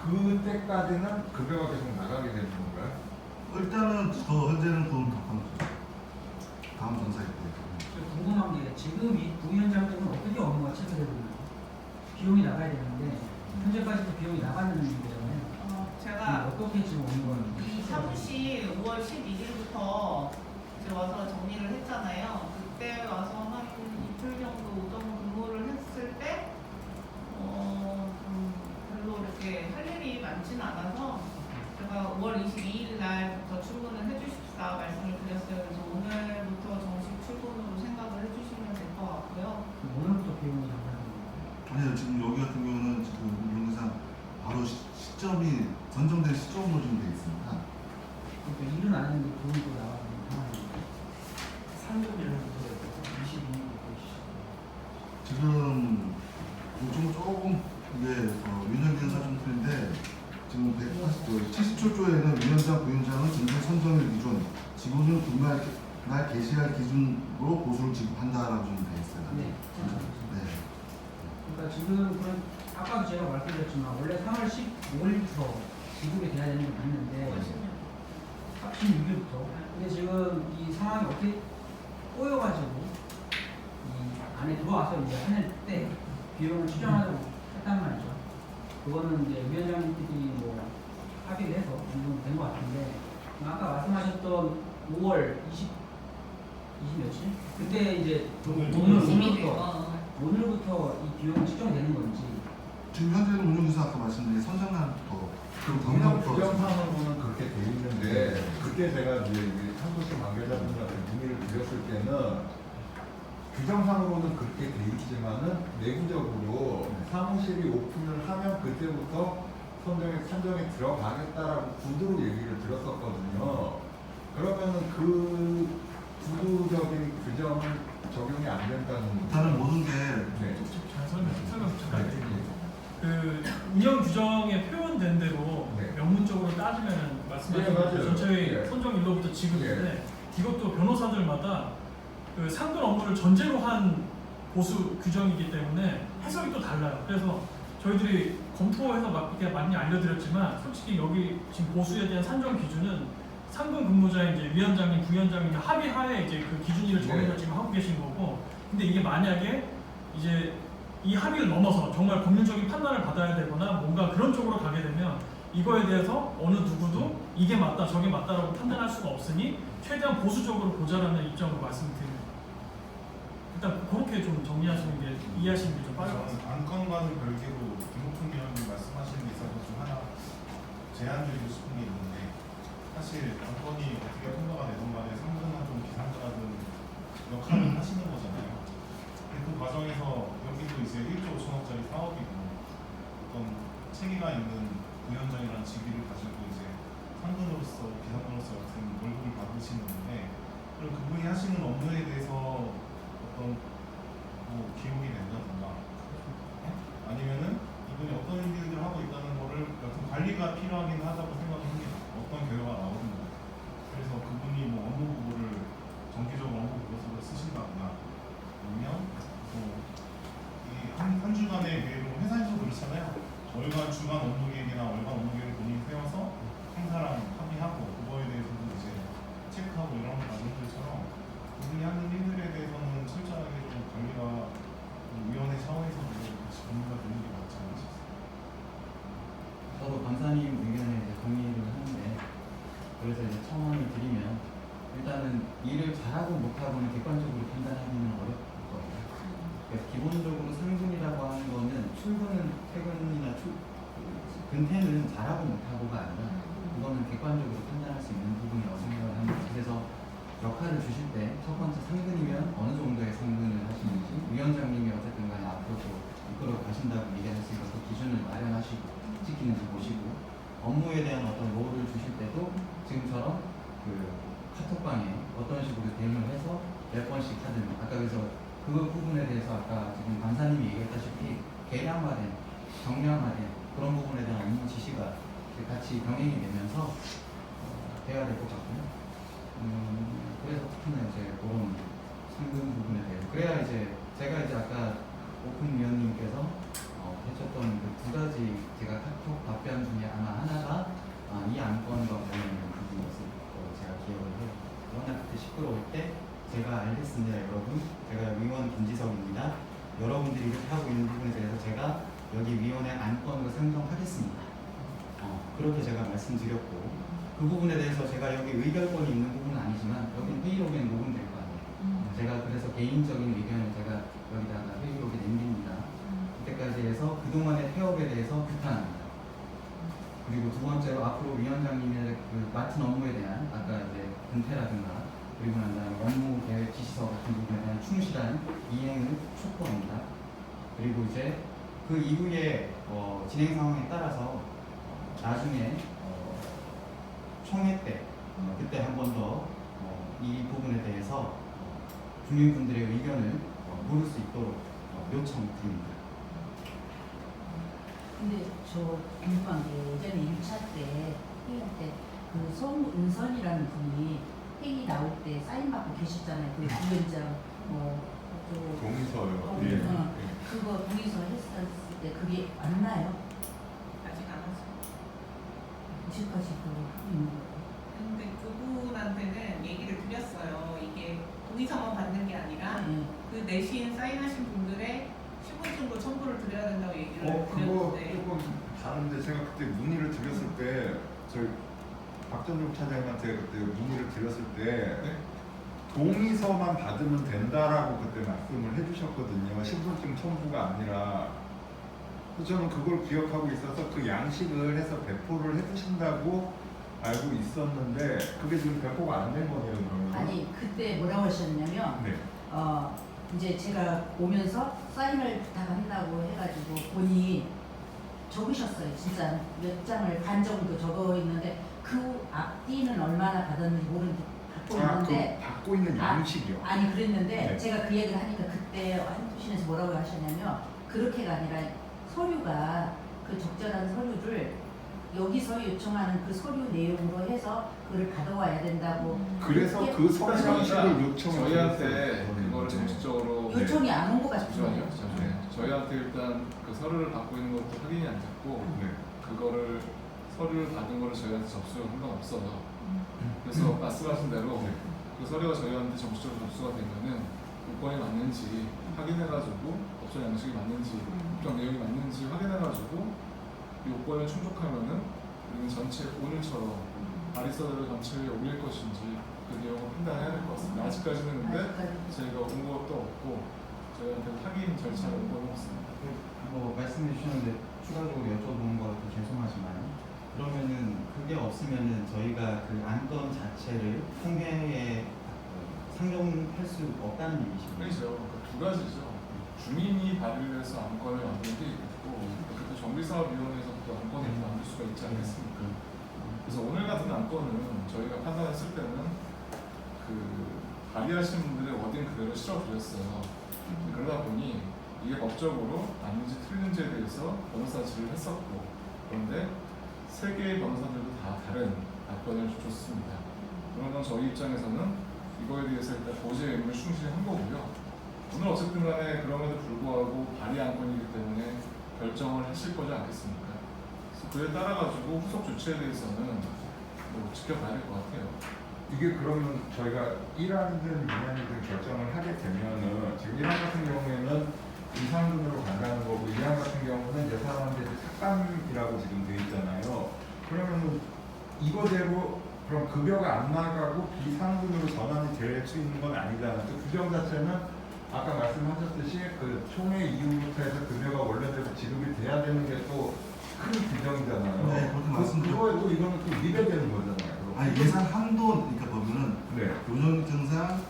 그때까지는 급여가 계속 나가게 되는 건가요? 일단은 현재는 그건 다음 정사일 때. 궁금한 게 지금 이 부위원장 때는 어떻게 업무가 체크되고 있나요? 비용이 나가야 되는데 현재까지도 비용이 나가는 거잖아요. 제가 어떻게 지금 업무가 이 사무실 5월 12일부터 이제 와서 정리를 했잖아요. 그때 와서 한 이틀 정도 오전 근무를 했을 때 별로 이렇게 할 일이 많지는 않아서 제가 5월 22일 날부터 출근을 해주십사 말씀을 드렸어요. 그래서 오늘부터 정식 출근으로 생각을 해주시면 될 것 같고요. 오늘부터 비용이 나가는 거예요? 아니요, 지금 여기 같은 경우는 지금 영상 바로 시점이 선정된 시점으로 좀 되어 있습니다. 그러니까 일은 안 했는데 돈도 나가는 상황이니까. 상금일부터 22일부터 지금 조금 이게 위원장 사정틀인데 지금 70초조에는 위원장, 부위원장은 증상 선정일 기준, 지구는 그날 게시할 기준으로 보수를 지급한다라고 좀 되어 있어요. 네. 네. 그러니까 지금 그런 아까도 제가 말씀드렸지만 원래 3월 15일부터 지급이 돼야 되는 게 맞는데 16일부터 근데 지금 이 상황이 어떻게 꼬여가지고 이 안에 들어와서 이제 하는 때 비용을 추정하려고 했단 말이죠. 그거는 이제 위원장님들이 뭐 합의를 해서 된것 같은데 아까 말씀하셨던 5월 20 며칠? 그때 이제 오늘부터 이 비용이 측정되는 건지 지금 현재는 운영에서 아까 말씀드린 선정날부터 그리고 그냥 당일부터 규정상으로는 그렇게 돼 있는데 그때 제가 이제 한국식 관계자분들한테 문의를 드렸을 때는 규정상으로는 그렇게 돼 있지만은 내부적으로 사무실이 오픈을 하면 그때부터 선정에 들어가겠다라고 구두로 얘기를 들었었거든요. 그러면은 그 구두적인 규정은 적용이 안 된다는 일단은 모든 게 네. 잘 설명드릴게요. 그 운영 규정에 표현된 대로 네. 명문적으로 따지면 말씀하신 네, 맞아요. 전체의 네. 선정일로부터 지급인데 이것도 변호사들마다 그 상근 업무를 전제로 한 보수 규정이기 때문에 해석이 또 달라요. 그래서 저희들이 검토해서 이렇게 많이 알려드렸지만 솔직히 여기 지금 보수에 대한 산정 기준은 상근 근무자인 이제 위원장님, 부위원장님 합의하에 이제 그 기준일을 정해서 네. 지금 하고 계신 거고, 근데 이게 만약에 이제 이 합의를 넘어서 정말 법률적인 판단을 받아야 되거나 뭔가 그런 쪽으로 가게 되면 이거에 대해서 어느 누구도 이게 맞다 저게 맞다라고 판단할 수가 없으니 최대한 보수적으로 보자라는 입장으로 말씀드립니다. 일단 그렇게 좀 정리하시는 게 이해하시는 게 좀 빠를 것 같습니다. 안건과는 별개로 김옥춘 위원님 말씀하시는 데 있어서 좀 하나 제안드리고 싶은 게 있는데 사실 안건이 어떻게 통과가 되든 간에 상근하든 비상근하든 역할을 하시는 거잖아요. 근데 그 과정에서 여기도 이제 1조 5천억짜리 사업이고 어떤 체계가 있는 부위원장이라는 직위를 가지고 이제 상근으로서 비상근으로서 같은 월급을 받으시는 건데 그럼 그분이 하시는 업무에 대해서 어떤 뭐 기록이 된다든가 아니면은 이분이 어떤 일들을 하고 있다는 거를 어떤 관리가 필요하긴 하다고 생각을 합니다. 어떤 결과가 나오든 그래서 그분이 뭐 업무 보고를 정기적으로 업무 보고서를 쓰신다거나 아니면 한 주간의 계획을 회사에서 그렇잖아요. 월간 주간 업무 계획이나 월간 업무 계획을 본인이 세워서 상사랑 합의하고 그거에 대해서도 이제 체크하고 이런 과정들처럼 그분이 하는 일들에 대해서는 철저하게 좀 관리가 위원회 차원에서 같이 공유가 되는 게 맞지 않나 싶습니다. 저도 강사님 의견에 이제 동의를 하는데 그래서 이제 첨언을 드리면 일단은 일을 잘하고 못하고는 객관적으로 판단하기는 어렵거든요. 그래서 기본적으로 상근이라고 하는 거는 출근, 퇴근이나 근태는 잘하고 못하고가 아니라 그거는 객관적으로 판단할 수 있는 부분이라고 생각을 합니다. 그래서 역할을 주실 때 첫 번째 상근이면 어느 정도의 상근을 하시는지, 위원장님이 어쨌든 간에 앞으로도 이끌어 가신다고 얘기하셨으니까 그 기준을 마련하시고 지키는지 보시고, 업무에 대한 어떤 롤을 주실 때도 지금처럼 그 카톡방에 어떤 식으로 대응을 해서 몇 번씩 하든, 아까 그래서 그 부분에 대해서 아까 지금 강사님이 얘기했다시피 계량화된, 정량화된 그런 부분에 대한 업무 지시가 같이 병행이 되면서 돼야 될 것 같고요. 그래서 특히나 이제 그런 상근 부분에 대해서, 그래야 이제 제가 이제 아까 오픈 위원님께서 해줬던 그 두 가지 제가 카톡 답변 중에 아마 하나가 이 안건과 관련된 부분이었을 거라고 제가 기억을 해요. 워낙 그때 시끄러울 때 제가 알겠습니다 여러분, 제가 위원 김지석입니다. 여러분들이 이렇게 하고 있는 부분에 대해서 제가 여기 위원회 안건으로 상정하겠습니다. 그렇게 제가 말씀드렸고, 그 부분에 대해서 제가 여기 의결권이 있는 부분은 아니지만 여기 회의록에 녹음될 거 아니에요. 제가 그래서 개인적인 의견을 제가 여기다가 회의록에 남깁니다. 그때까지 해서 그동안의 태업에 대해서 규탄합니다. 그리고 두 번째로 앞으로 위원장님의 그 맡은 업무에 대한 아까 이제 분태라든가, 그리고 난 다음에 업무 계획 지시서 같은 부분에 대한 충실한 이행을 촉구합니다. 그리고 이제 그 이후에 진행 상황에 따라서 나중에 총회 때 그때 한 번 더 이 부분에 대해서 주민분들의 의견을 물을 수 있도록 요청드립니다. 근데 저 궁금한 게 예전에 1차 때 회의할 때 그 송은선이라는 분이 회의 나올 때 사인 받고 계셨잖아요. 그 위원장 동의서요. 예. 그거 동의서 했었을 때 그게 맞나요? 아직 안 왔어요. 지금까지 그거 하고 있는 거예요. 근데 그분한테는 얘기를 드렸어요. 이게 동의서만 받는 게 아니라 그 내신 사인하신 분들의 신분증도 첨부를 드려야 된다고 얘기를 그거 드렸는데, 조금 다른데, 제가 그때 문의를 드렸을 때 저희 박전종 차장님한테 그때 문의를 드렸을 때 동의서만 받으면 된다라고 그때 말씀을 해주셨거든요. 신분증 첨부가 아니라. 그래서 저는 그걸 기억하고 있어서 그 양식을 해서 배포를 해주신다고 알고 있었는데 그게 지금 배포가 안 된 거네요, 그러면. 아니 그때 뭐라고 하셨냐면 네. 이제 제가 오면서 사인을 부탁한다고 해가지고 본인이 적으셨어요. 진짜 몇 장을 반 정도 적어 있는데 그 앞뒤는 얼마나 받았는지 모르는데 받고 있는데 그 받고 있는 양식이요. 아니 그랬는데 네. 제가 그 얘기를 하니까 그때 한투신에서 뭐라고 하셨냐면 그렇게가 아니라 서류가 그 적절한 서류를 여기서 요청하는 그 서류 내용으로 해서 그걸 받아와야 된다고. 그래서 그렇게 그 서류 양식을 요청을 저희한테 그거를 정식적으로 요청이 안 온 것 같은데. 잠시만요. 저희한테 일단 그 서류를 받고 있는 것도 확인이 안 됐고, 그거를 서류를 받은 거를 저희한테 접수한 건 없어요. 그래서 말씀하신 대로 그 서류가 저희한테 정식적으로 접수가 되면은 요건이 맞는지 확인해가지고 법정 양식이 맞는지 법정 내용이 맞는지 확인해가지고 요건을 충족하면은 우리는 전체 오늘처럼 바리스타들을 전체에 올릴 것인지 그 내용을 판단해야 될 것 같습니다. 아직까지는 근데 저희가 온 것도 없고 저희한테 확인 절차를 온 건 없습니다. 뭐 말씀해 주셨는데 추가적으로 여쭤보는 것도 죄송하지만, 그러면은 그게 없으면은 저희가 그 안건 자체를 통회에 상정할 수 없다는 얘기시죠? 그렇죠. 두 가지죠. 주민이 발의를 해서 안건을 만든 게 있고, 그때 정비사업위원회에서부터 안건을 만들 수가 있지 않겠습니까? 그래서 오늘 같은 안건은 저희가 판단했을 때는 그 발의하신 분들의 워딩 그대로 실어드렸어요. 그러다 보니 이게 법적으로 맞는지 틀린지에 대해서 변호사 질의를 했었고, 그런데 세 개의 변호사들도 다 다른 답변을 줬습니다. 그러면 저희 입장에서는 이거에 대해서 일단 고지의 의무를 충실히 한 거고요. 오늘 어쨌든 간에 그럼에도 불구하고 발의 안건이기 때문에 결정을 하실 거지 않겠습니까? 그래서 그에 따라가지고 후속 조치에 대해서는 뭐 지켜봐야 될 것 같아요. 이게 그러면 저희가 1안이든 2안이든 결정을 하게 되면은 지금 1안 같은 경우에는 이상금으로 간다는 거고, 2안 같은 경우는 예산하는데 삭감이라고 지금 되어 있잖아요. 그러면은 이거대로 그럼 급여가 안 나가고 비상금으로 전환이 될 수 있는 건 아니잖아요. 그 규정 자체는 아까 말씀하셨듯이 그 총회 이후부터 해서 급여가 원래대로 지급이 돼야 되는 게 또 큰 규정이잖아요. 네, 그렇게 말씀드렸고. 그거에도 이거는 또 위배되는 거잖아요. 아니 예산 한도, 그러니까 보면은 네. 운영규정상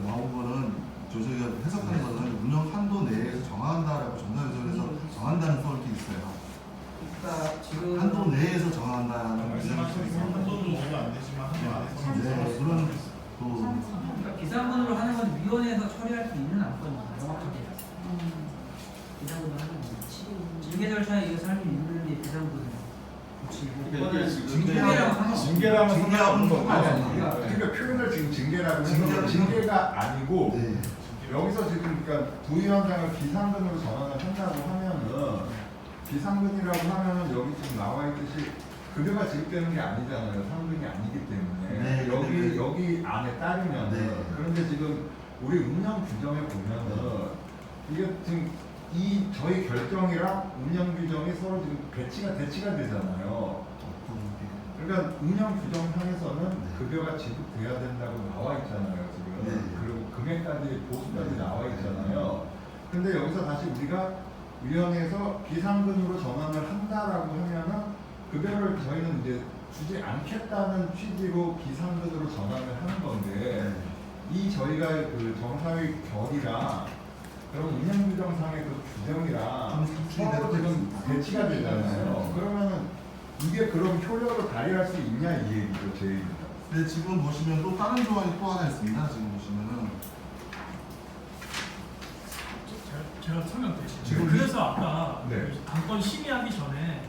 나온 거는 저희가 해석하는 거는 운영 한도 내에서 정한다라고 정상유전에서 정한다는 써있게 있어요. 그러니까 지금 한도 내에서 정한다는 말씀하신 한도는 너무 안 되지만 한도 안에서 네, 그런 또 그러니까 비상근으로 하는 건 위원회에서 처리할 수 있는 안건입니다. 명확하게. 비상근으로 하는 건 징계 절차에 의해서 할 수 있는 게 비상근이에요. 이게 지금 징계라고 징계하는 거 그러니까 표현을 지금 징계라고 해서 징계가 아니고 네. 여기서 지금 그러니까 부위원장을 비상근으로 전환을 한다고 하면은 비상근이라고 하면은 여기 지금 나와 있듯이 급여가 지급되는 게 아니잖아요. 상근이 아니기 때문에 네, 여기 안에 따르면은 네. 그런데 지금 우리 운영 규정에 보면은 이게 지금 이 저희 결정이랑 운영 규정이 서로 지금 대치가 되잖아요. 그러니까 운영 규정상에서는 급여가 지급돼야 된다고 나와 있잖아요. 지금 네. 그리고 금액까지 보수까지 나와 있잖아요. 근데 여기서 다시 우리가 위원회에서 비상근으로 전환을 한다라고 하면은 급여를 저희는 이제 주지 않겠다는 취지로 비상근으로 전환을 하는 건데 이 저희가 그 정사위 결이랑 그럼 운영규정상의 그 규정이랑 서로 지금 대치가 되잖아요. 그러면은 이게 그럼 효력을 발휘할 수 있냐 이 얘기죠, 제 얘기입니다. 근데 지금 보시면 또 다른 조항이 또 하나 있습니다. 지금 보시면은 제가 설명드리겠습니다. 지금 그래서 아까 네. 그 안건 심의하기 전에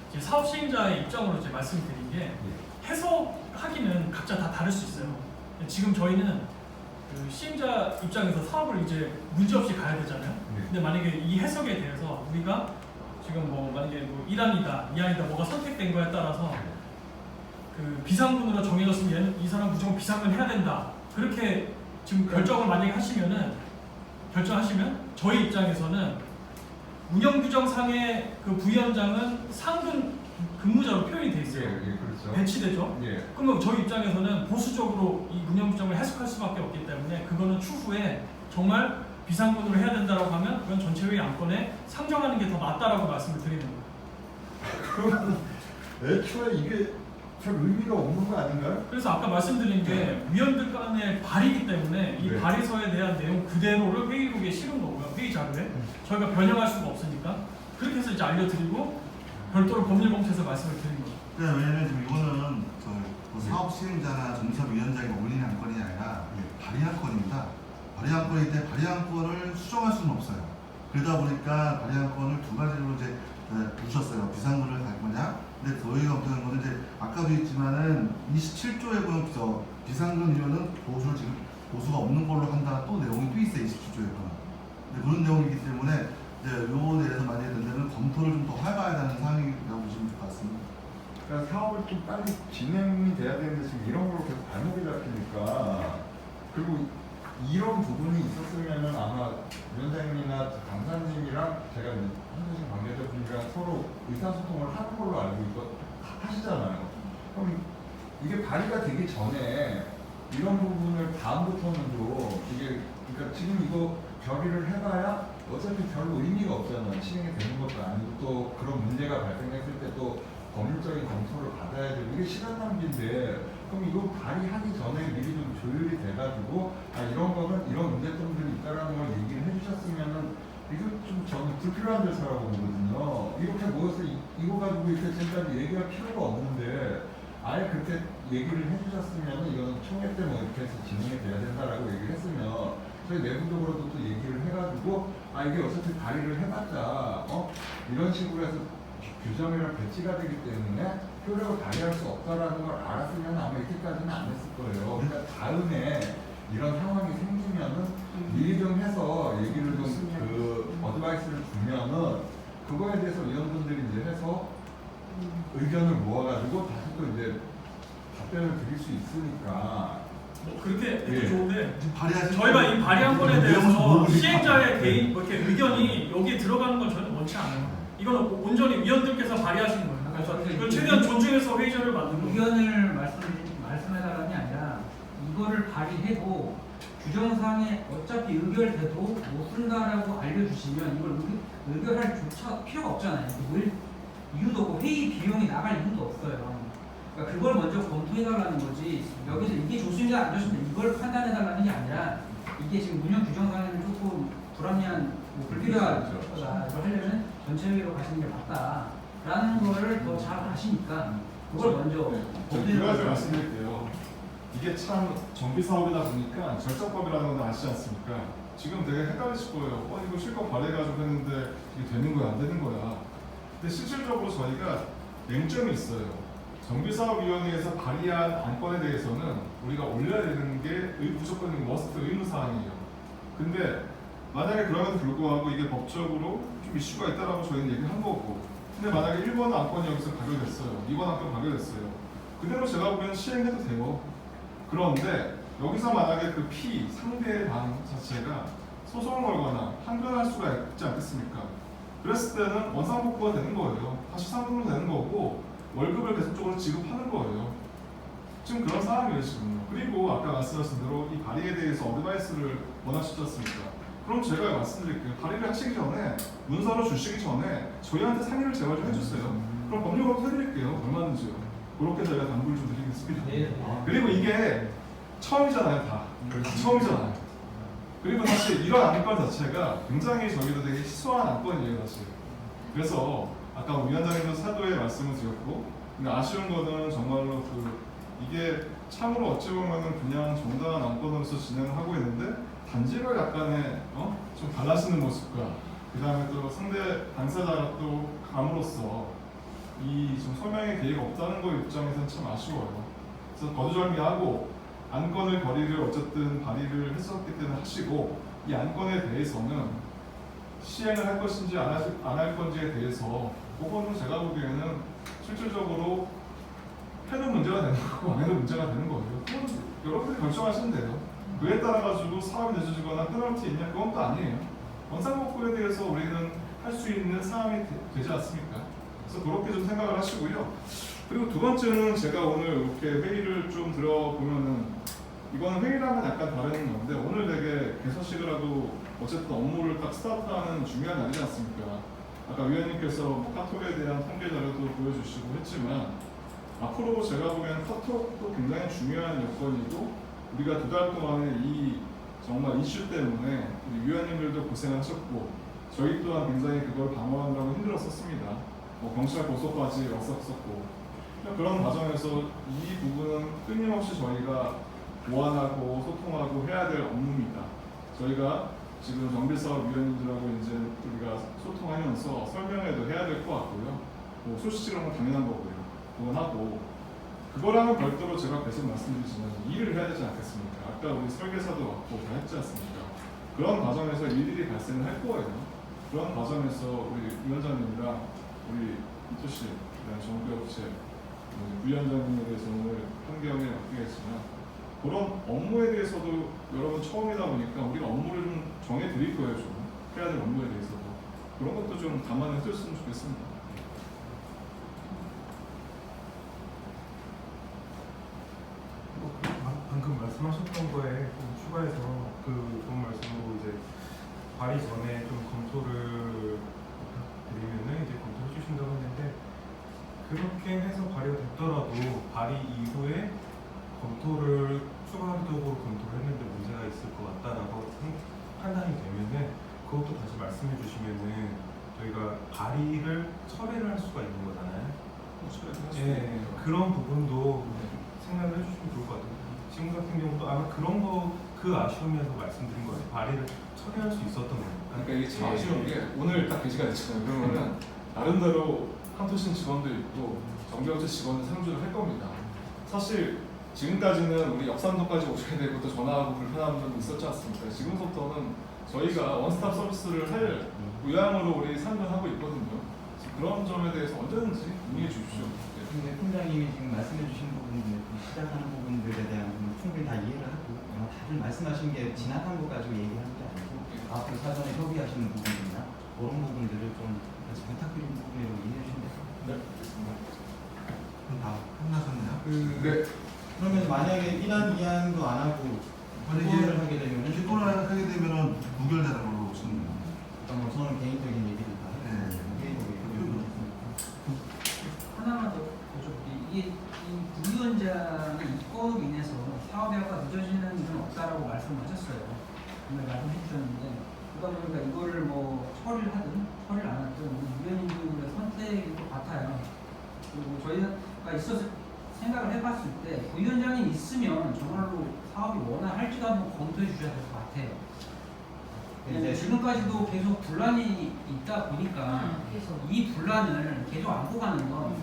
이제 사업 시행자의 입장으로 이제 말씀드린 게 해석하기는 각자 다 다를 수 있어요. 지금 저희는 그 시행자 입장에서 사업을 이제 문제없이 가야 되잖아요. 네. 근데 만약에 이 해석에 대해서 우리가 지금 뭐 만약에 뭐 1안이다, 2안이다 뭐가 선택된 거에 따라서 그 비상근으로 정해졌으면 얘는 이 사람 무조건 비상근 해야 된다. 그렇게 지금 결정을 만약에 결정하시면 저희 입장에서는 운영규정상의 그 부위원장은 상근 근무자로 표현이 돼 있어요. 그렇죠. 배치되죠. 예. 그러면 저희 입장에서는 보수적으로 이 운영규정을 해석할 수밖에 없기 때문에 그거는 추후에 정말 비상근으로 해야 된다라고 하면 그건 전체회의 안건에 상정하는 게 더 낫다라고 말씀을 드리는 거예요. 그러면 애초에 이게 별 의미가 없는 거 아닌가요? 그래서 아까 말씀드린 게 위원들 간의 발의이기 때문에 이 네. 발의서에 대한 내용 그대로를 회의록에 실은 거고요. 회의 자료에 저희가 변형할 수가 없으니까 그렇게 해서 이제 알려드리고 별도로 법률검토에서 말씀을 드린 거죠. 네, 왜냐면 지금 이거는 뭐 사업 시행자나 정사위원장이 올리는 안건이 아니라 발의 안건입니다. 발의 안건일 때 발의 안건을 수정할 수는 없어요. 그러다 보니까 발의 안건을 두 가지로 이제 두셨어요. 비상근을 갈 거냐? 근데 저희가 어떤 거는 이제 아까도 있지만은 27조에 보면 비상근 위원은 보수가 없는 걸로 한다 또 내용이 또 있어요. 27조에 보면. 근데 그런 내용이기 때문에 이제 요거에 대해서 만약에 된다면 검토를 좀 더 해봐야 되는 상황이라고 보시면 될 것 같습니다. 그러니까 사업을 좀 빨리 진행이 돼야 되는데 지금 이런 걸로 계속 발목이 잡히니까 그리고 이런 부분이 있었으면은 아마 위원장님이나 강사님이랑 제가 한수신 관계자분이랑 서로 의사소통을 하는 걸로 알고 있고 하시잖아요. 그럼 이게 발의가 되기 전에 이런 부분을 다음부터는 좀 이게 그러니까 지금 이거 결의를 해봐야 어차피 별로 의미가 없잖아요. 진행이 되는 것도 아니고 또 그런 문제가 발생했을 때 또 법률적인 검토를 받아야 되고 이게 시간 낭비인데 그럼 이거 발의하기 전에 미리 좀 조율이 돼가지고 이런 거는 이런 문제점들이 있다라는 걸 얘기를 해주셨으면은 이거 좀 저는 불필요한 절차라고 보거든요. 이렇게 모여서 이거 가지고 이렇게 지금까지 얘기할 필요가 없는데 아예 그렇게 얘기를 해주셨으면은 이거는 총회 때 뭐 이렇게 해서 진행이 돼야 된다라고 얘기를 했으면 저희 내부적으로도 또 얘기를 해가지고 이게 어차피 발의를 해봤자 이런 식으로 해서 규정이랑 배치가 되기 때문에 효력을 발휘할 수 없다라는 걸 알았으면 아마 이렇게까지는 안 했을 거예요. 그러니까 다음에 이런 상황이 생기면은 미리 좀 해서 얘기를 좀 어드바이스를 주면은 그거에 대해서 위원분들이 이제 해서 의견을 모아가지고 다시 또 이제 답변을 드릴 수 있으니까. 뭐 그렇게 해도 좋은데 발의하신 저희가 이 발의한 건에 대해서 시행자의 네. 개인 이렇게 의견이 여기에 들어가는 건 저는 원치 않아요. 이거는 온전히 위원들께서 발의하신 거예요. 그래서 그걸 최대한 존중해서 회의 자료를 만든 거예요. 의견을 말씀해달라는 게 아니라 이거를 발의해도 규정상에 어차피 의결돼도 못 쓴다라고 알려주시면 이걸 의결할 조차 필요가 없잖아요. 이유도 없고 회의 비용이 나갈 이유도 없어요. 그러니까 그걸 먼저 검토해달라는 거지. 여기서 이게 좋습니다, 안 좋습니다 이걸 판단해달라는 게 아니라 이게 지금 운영 규정상에는 조금 불합리한 불필요한 거다. 이걸 하려면 전체적으로 가시는 게 맞다라는 거를 더 잘 아시니까 그걸 먼저 두 가지 말씀드릴게요. 이게 참 정비 사업이다 보니까 절차법이라는 건 아시지 않습니까? 지금 되게 헷갈리실 거예요. 이거 실컷 발해가지고 했는데 이게 되는 거야, 안 되는 거야. 근데 실질적으로 저희가 맹점이 있어요. 정비사업위원회에서 발의한 안건에 대해서는 우리가 올려야 되는 게 무조건 머스트 의무사항이에요. 근데 만약에 그럼에도 불구하고 이게 법적으로 좀 이슈가 있다라고 저희는 얘기한 거고, 근데 만약에 1번 안건이 여기서 가결됐어요. 2번 안건 가결됐어요. 그대로 제가 보기엔 시행해도 돼요. 그런데 여기서 만약에 그 상대방 자체가 소송을 걸거나 항변할 수가 있지 않겠습니까? 그랬을 때는 원상복구가 되는 거예요. 다시 상금으로 되는 거고 월급을 계속적으로 지급하는 거예요. 지금 그런 상황이에요 지금. 그리고 아까 말씀하신 대로 이 발의에 대해서 어드바이스를 원하시지 않습니까? 그럼 제가 말씀드릴게요. 발의를 하시기 전에 문서로 주시기 전에 저희한테 상의를 제발 좀 해주세요. 그럼 법률적으로 해드릴게요. 얼마든지요. 그렇게 저희가 당부를 좀 드리겠습니다. 그리고 이게 처음이잖아요, 다 처음이잖아요. 그리고 사실 이런 안건 자체가 굉장히 저희도 되게 희소한 안건이에요, 사실. 그래서 아까 위원장님도 사도의 말씀을 드렸고, 근데 아쉬운 거는 정말로 이게 참으로 어찌 보면은 그냥 정당한 안건으로서 진행을 하고 있는데 단지를 약간의 좀 갈라지는 모습과 그 다음에 또 상대 당사자가 또 감으로써 이 좀 설명의 기회가 없다는 거 입장에서는 참 아쉬워요. 그래서 거두절미하고 안건을 거리를 어쨌든 발의를 했었기 때문에 하시고, 이 안건에 대해서는 시행을 할 것인지 안 할 건지에 대해서 그거는 제가 보기에는 실질적으로 해도 문제가 되는 거고 안 해도 문제가 되는 거예요. 그건 여러분들이 결정하시면 돼요. 그에 따라 가지고 사업이 늦어지거나 페널티 있냐, 그건 또 아니에요. 원상복구에 대해서 우리는 할 수 있는 사항이 되지 않습니까? 그래서 그렇게 좀 생각을 하시고요. 그리고 두 번째는 제가 오늘 이렇게 회의를 좀 들어보면은, 이거는 회의랑은 약간 다른 건데, 오늘 되게 개소식을 하고 어쨌든 업무를 딱 스타트하는 중요한 날이지 않습니까? 아까 위원님께서 카톡에 대한 통계 자료도 보여주시고 했지만, 앞으로 제가 보기엔 카톡도 굉장히 중요한 여건이고, 우리가 2달 동안에 이 정말 이슈 때문에 우리 위원님들도 고생하셨고, 저희 또한 굉장히 그걸 방어하느라고 힘들었었습니다. 경찰 고소까지 왔었고, 그런 과정에서 이 부분은 끊임없이 저희가 보완하고 소통하고 해야 될 업무입니다. 저희가 지금 정비사업위원님들하고 이제 우리가 소통하면서 설명회도 해야 될 것 같고요. 소식이란 건 당연한 거고요. 그건 하고, 그거랑은 별도로 제가 계속 말씀드리지만 일을 해야 되지 않겠습니까? 아까 우리 설계사도 왔고 다 했지 않습니까? 그런 과정에서 일들이 발생을 할 거예요. 그런 과정에서 우리 위원장님이랑 우리 이토씨, 정비업체 부위원장님에 대해서 오늘 환경에 맡기겠지만, 그런 업무에 대해서도 여러분 처음이다 보니까 우리가 업무를 좀 정해드릴 거예요. 좀 해야 될 업무에 대해서도 그런 것도 좀 감안해 줬으면 좋겠습니다. 방금 말씀하셨던 거에 좀 추가해서 그 좋은 말씀으로 이제 발의 전에 좀 검토를 드리면은 이제 검토해 주신다고 했는데, 그렇게 해서 발의가 됐더라도 발의 이후에 검토를 추가적으로 검토를 했는데 문제가 있을 것 같다라고 판단이 되면은 그것도 다시 말씀해 주시면은 저희가 발의를 철회를 할 수가 있는 거잖아요. 예, 그런 부분도 생각을 해주시면 좋을 것 같아요. 지금 같은 경우도 아마 그런 거 그 아쉬움에서 말씀드린 거예요. 발의를 처리할 수 있었던 거니까. 그러니까 이게 참 아쉬운 게 오늘 딱 게시가 됐잖아요. 그러면은 나름대로 한토신 직원도 있고 정비업체 직원도 상주를 할 겁니다. 사실 지금까지는 우리 역삼동까지 오셔야 되고 또 전화하고 불편한 점이 있었지 않습니까? 지금부터는 저희가 원스톱 서비스를 할 의향으로 우리 상정하고 있거든요. 그런 점에 대해서 언제든지 문의해 주십시오. 근데 팀장님이 지금 말씀해 주신 부분들, 시작하는 부분들에 대한 부분 충분히 다 이해를 하고, 다들 말씀하신 게 지나간 것 가지고 얘기하는 게 아니고 앞으로 사전에 협의하시는 부분들이나 그런 부분들을 좀 같이 부탁드리는 부분으로 이해해 주시면 돼요. 네, 알겠습니다. 그럼 다 끝나셨나요? 네. 그러면 만약에 1안, 2안도 안 하고 기권을 하게 되면은 기권을 하게 되면은 무결되는 걸로 치는 거예요. 뭐 저는 개인적인 얘기를 다 하나만 더 여쭤볼게요. 이게 이 위원장이 이건으로 인해서 사업여가 늦어지는 일은 없다라고 말씀하셨어요. 정말 말씀해 주셨는데 그러다 보니까 이거를 뭐 처리를 하든 처리를 안 하든 위원님들의 선택일 것 같아요. 그리고 저희가 있어서 생각을 해봤을 때 부위원장님 있으면 정말로 사업이 원활할지도 한번 검토해 주셔야 될 것 같아요. 네, 지금까지도 계속 분란이 있다 보니까 계속. 이 분란을 계속 안고 가는 건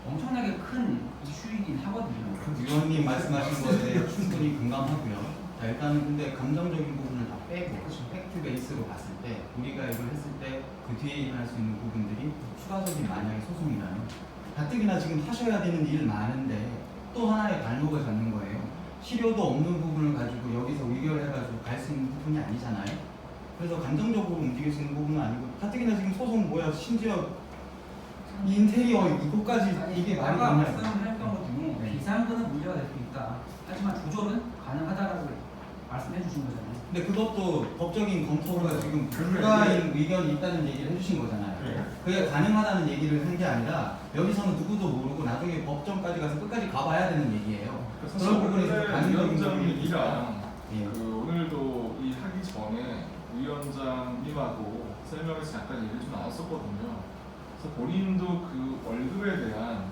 엄청나게 큰 이슈이긴 하거든요. 위원님 말씀하신 것에 충분히 공감하고요. 자, 일단은 근데 감정적인 부분을 다 빼고 팩트 베이스로 봤을 때 우리가 이걸 했을 때 그 뒤에 일어날 수 있는 부분들이 추가적인 만약에 소송이라면 가뜩이나 지금 하셔야 되는 일 많은데 또 하나의 발목을 잡는 거예요. 실효도 없는 부분을 가지고 여기서 의결해가지고 갈 수 있는 부분이 아니잖아요. 그래서 감정적으로 움직일 수 있는 부분은 아니고 가뜩이나 지금 소송 뭐야 심지어 인테리어 이것까지 이게 말이 아까 되나요? 말씀하셨던 것 중에 네. 비상근은 문제가 될 수 있다. 하지만 조절은 가능하다라고 말씀해 주신 거잖아요. 근데 그것도 법적인 검토가 지금 불가인 의견이 있다는 얘기를 해주신 거잖아요. 그게 가능하다는 얘기를 한 게 아니라 여기서는 누구도 모르고 나중에 법정까지 가서 끝까지 가봐야 되는 얘기예요. 사실 그런 부분에서 원래 가능적인 위원장님이랑 예. 그 오늘도 이 하기 전에 위원장님하고 설명에서 잠깐 얘기를 좀 나눴었거든요. 그래서 본인도 그 월급에 대한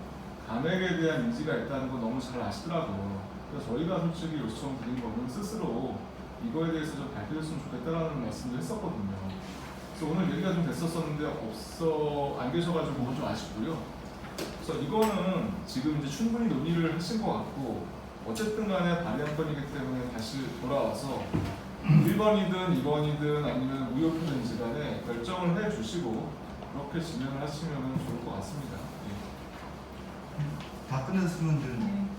감액에 대한 의지가 있다는 거 너무 잘 아시더라고요. 그래서 저희가 솔직히 요청 드린 거는 스스로 이거에 대해서 좀 밝혀줬으면 좋겠다라는 말씀도 했었거든요. 그래서 오늘 얘기가 좀 됐었었는데 안 계셔가지고 좀 아쉽고요. 그래서 이거는 지금 이제 충분히 논의를 하신 것 같고 어쨌든 간에 발의안건이기 때문에 다시 돌아와서 1번이든 2번이든 아니면 우효표든지 간에 결정을 해주시고 그렇게 진행을 하시면 좋을 것 같습니다. 다 끝냈으면 이제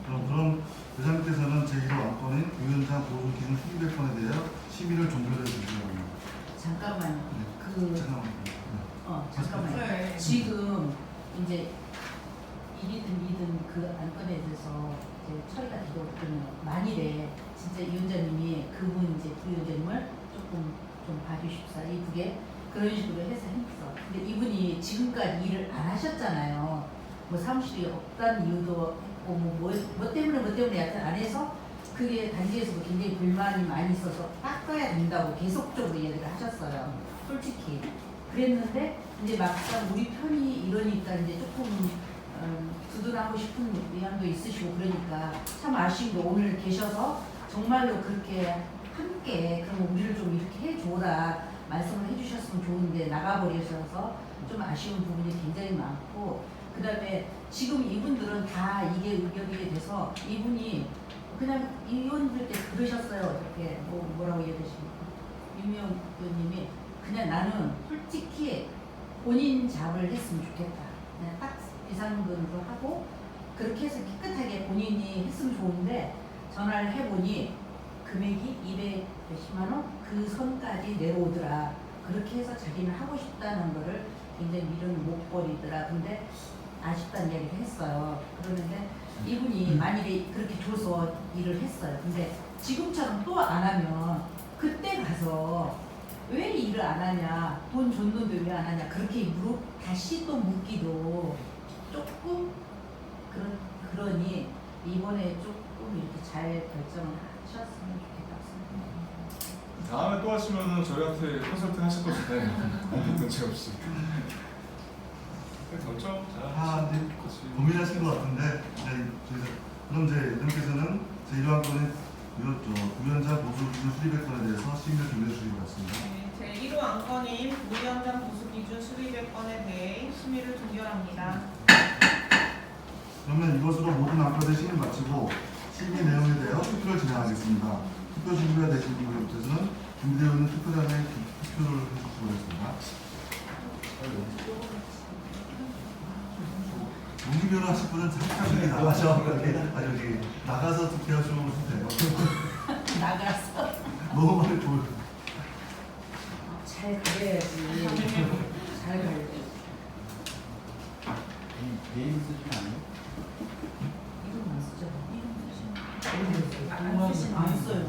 그럼 회장님께서는 제1호 안건인 위원장 보존 기준 수립의 건에 대해 심의를 종결해 주시기 바랍니다. 잠깐만요. 잠깐만요. 그래. 지금 이제 1이든 2든 그 안건에 대해서 이제 처리가 되거든요. 만일에 진짜 위원장님이 그분 이제 부위원장님을 조금 좀 봐주십사 이 두 개 그런 식으로 해서 했어. 근데 이분이 지금까지 일을 안 하셨잖아요. 뭐 사무실이 없다는 이유도 했고 뭐 때문에 하여튼 안 해서 그게 단지에서도 굉장히 불만이 많이 있어서 닦아야 된다고 계속적으로 얘기를 하셨어요. 솔직히 그랬는데 이제 막상 우리 편이 이러니까 이제 조금 두둔하고 싶은 의향도 있으시고 그러니까 참 아쉬운 게 오늘 계셔서 정말로 그렇게 함께 그럼 우리를 좀 이렇게 해줘라 말씀을 해주셨으면 좋은데 나가버리셔서 좀 아쉬운 부분이 굉장히 많고 그 다음에 지금 이분들은 다 이게 의결이 돼서 이분이 그냥 의원들 때 그러셨어요. 어떻게 뭐라고 얘기하십니까? 유명 의원님이 그냥 나는 솔직히 본인 잡을 했으면 좋겠다. 그냥 딱 비상근으로 하고 그렇게 해서 깨끗하게 본인이 했으면 좋은데 전화를 해보니 금액이 200몇십만 원? 그 선까지 내려오더라. 그렇게 해서 자기는 하고 싶다는 거를 굉장히 미련 못 버리더라. 근데 아쉽다는 얘기를 했어요. 그러는데 이분이 만일에 그렇게 줘서 일을 했어요. 근데 지금처럼 또 안 하면 그때 가서 왜 일을 안 하냐, 돈 줬는데 왜 안 하냐 그렇게 다시 또 묻기도 조금 그러니 이번에 조금 이렇게 잘 결정을 하셨으면 좋겠다 생각합니다. 다음에 또 하시면은 저희한테 컨설팅 하실 거잖아요. 문제 없이. 결정 잘 이제 고민하신 것 같은데 그럼 이제 회장님께서는 제1호 안건인 부위원장 보수 기준 수립의 건에 대해서 심의를 종결해 주시기 바랍니다. 네, 제1호 안건인 부위원장 보수 기준 수립의 건에 대해 심의를 종결합니다. 그러면 이것으로 모든 안건의 심의를 마치고 심의 내용에 대하여 투표를 진행하겠습니다. 투표 준비가 되신 분들께서는 준비되어 있는 투표장에 투표를 해주시기 바랍니다. 용기변호 하실 분은 잠깐 나가셔. 여기 나가서 투표하시면 돼요. 나가서 너무 많이 보여. 잘 그래야지. 잘 그래야지. 개인 쓰시면 안 돼요? 이름만 쓰죠. 이름 쓰시면 안 써요.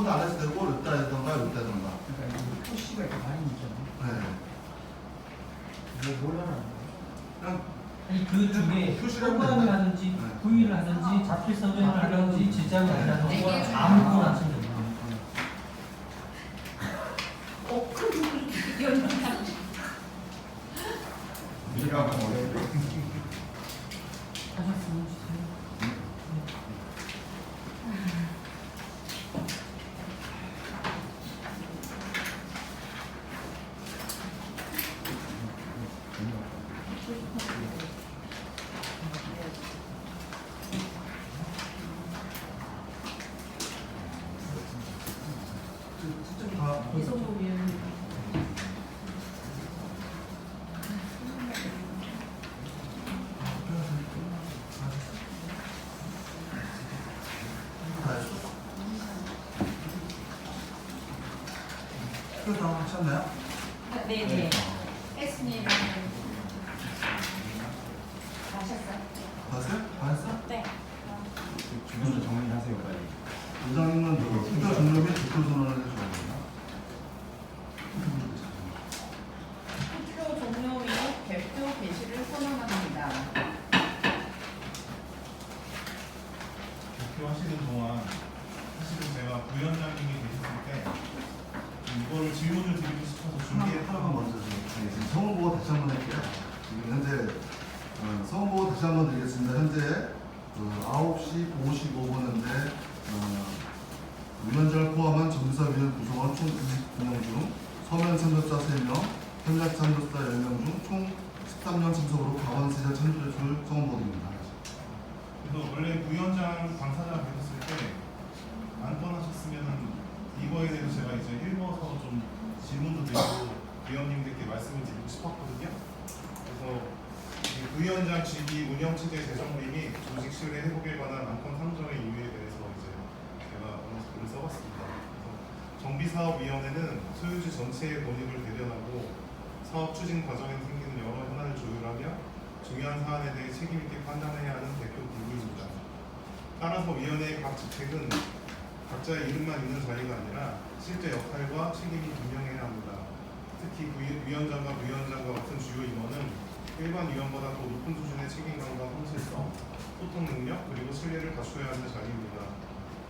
선도 안 해도 되고 여기다든가 여기다든가. 그러니까 이 표시가 이렇게 많이 있잖아요. 네. 뭘 하나? 그냥 아니 그 중에 동그라미를 하든지 V를 하든지 잡힐선을 하든지 지장을 하든지 아무거나 하시면 됩니다. 우리가 하면 어려운데. 하셨으면 주세요. 이소모 위원님. 그거 다 하셨나요? 네네. 혜수님. 아셨어요? 봤어요? 봤어? 네. 주변으로 정리하세요 빨리. 부장님은 투표 종료 및 투표 선언을 해주셔야 됩니다. 투표 종료 후 개표 개시를 선언합니다. 발표하시는 동안 사실은 제가 부위원장님이 계셨을 때 이거를 질문을 드리고 싶어서 하나만 먼저 지금 성원 보고 다시 한번 할게요. 지금 현재 성원 보고 다시 한번 드리겠습니다. 현재 9시 55분인데 위원장을 포함한 정비사위원 구성원 총 29명 중 서면 참석자 3명, 현장 참석자 10명 중 총 13명 참석으로 과반수자 참조 제출 성원 보드립니다. 그래서 원래 부위원장 당사자 되셨을 때 안 떠나셨으면은 이거에 대해서 제가 이제 일부어서 좀 질문도 드리고 위원님들께 말씀을 드리고 싶었거든요. 그래서 이 부위원장 직위 운영 체제 재정비 및 조직 신뢰 회복에 관한 안건 상정의 이유에 대해서 이제 제가 글을 써봤습니다. 그래서 정비사업위원회는 소유주 전체의 권익을 대변하고 사업 추진 과정에 생기는 여러 현안을 조율하며 중요한 사안에 대해 책임 있게 판단해야 하는 대표 기구입니다. 따라서 위원회의 각 직책은 각자의 이름만 있는 자리가 아니라 실제 역할과 책임이 분명해야 합니다. 특히 위원장과 부위원장과 같은 주요 임원은 일반 위원보다 더 높은 수준의 책임감과 성실성, 소통 능력, 그리고 신뢰를 갖춰야 하는 자리입니다.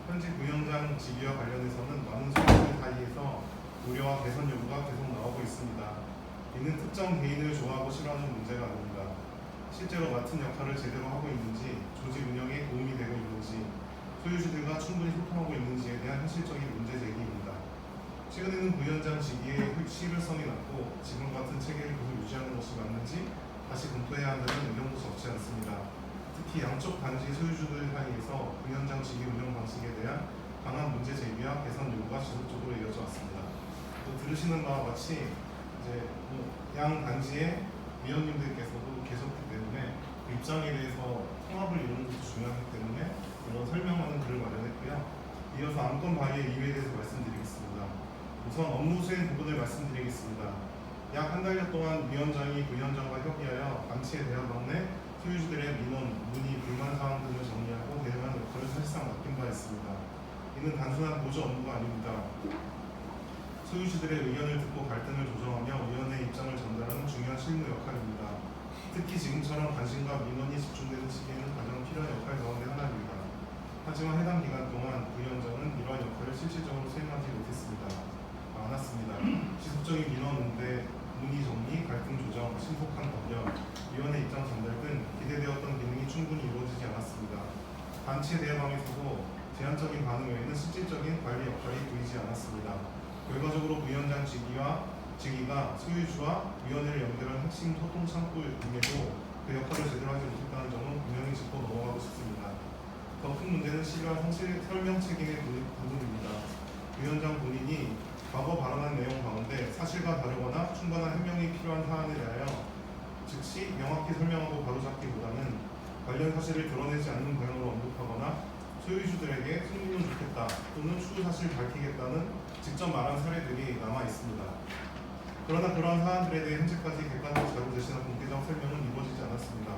현재 부위원장 직위와 관련해서는 많은 소유주들 사이에서 우려와 개선 요구가 계속 나오고 있습니다. 이는 특정 개인을 좋아하고 싫어하는 문제가 아닙니다. 실제로 맡은 역할을 제대로 하고 있는지, 조직 운영에 도움이 되고 있는지, 소유주들과 충분히 소통하고 있는지에 대한 현실적인 문제 제기입니다. 최근에는 부위원장 직위의 실효성이 낮고 지금 같은 체계를 계속 유지하는 것이 맞는지 다시 검토해야 한다는 의견도 적지 않습니다. 특히 양쪽 단지 소유주들 사이에서 부위원장 직위 운영 방식에 대한 강한 문제 제기와 개선 요구가 지속적으로 이어져 왔습니다. 또 들으시는 바와 같이 이제 양 단지의 위원님들께서도 계셨기 때문에 그 입장에 대해서 통합을 이루는 것도 중요하기 때문에 이런 설명하는 글을 마련했고요. 이어서 안건 발의 이유에 대해서 말씀드리겠습니다. 우선 업무 수행 부분을 말씀드리겠습니다. 약 한 달여 동안 위원장이 부위원장과 협의하여 단체의 대화방 내 소유주들의 민원, 문의, 불만 사항 등을 정리하고 대응하는 역할을 사실상 맡긴 바 있습니다. 이는 단순한 보조 업무가 아닙니다. 소유주들의 의견을 듣고 갈등을 조정하며 위원회의 입장을 전달하는 중요한 실무 역할입니다. 특히 지금처럼 관심과 민원이 집중되는 시기에는 가장 필요한 역할 가운데 하나입니다. 하지만 해당 기간 동안 부위원장은 이러한 역할을 실질적으로 수행하지 않았습니다. 지속적인 민원 응대, 문의 정리, 갈등 조정, 신속한 법령, 위원회 입장 전달 등 기대되었던 기능이 충분히 이루어지지 않았습니다. 단체 대화방에서도 제한적인 반응 외에는 실질적인 관리 역할이 보이지 않았습니다. 결과적으로 부위원장 직위가 소유주와 위원회를 연결한 핵심 소통 창구임에도 그 역할을 제대로 하지 못했다는 점은 분명히 짚고 넘어가고 싶습니다. 더 큰 문제는 시가 설명 책임의 부분입니다. 위원장 본인이 과거 발언한 내용 가운데 사실과 다르거나 충분한 해명이 필요한 사안에 대하여 즉시 명확히 설명하고 바로잡기보다는 관련 사실을 드러내지 않는 방향으로 언급하거나 소유주들에게 승리면 좋겠다 또는 추후 사실 밝히겠다는 직접 말한 사례들이 남아 있습니다. 그러나 그러한 사안들에 대해 현재까지 객관적 자료 제시나 공개적 설명은 이루어지지 않았습니다.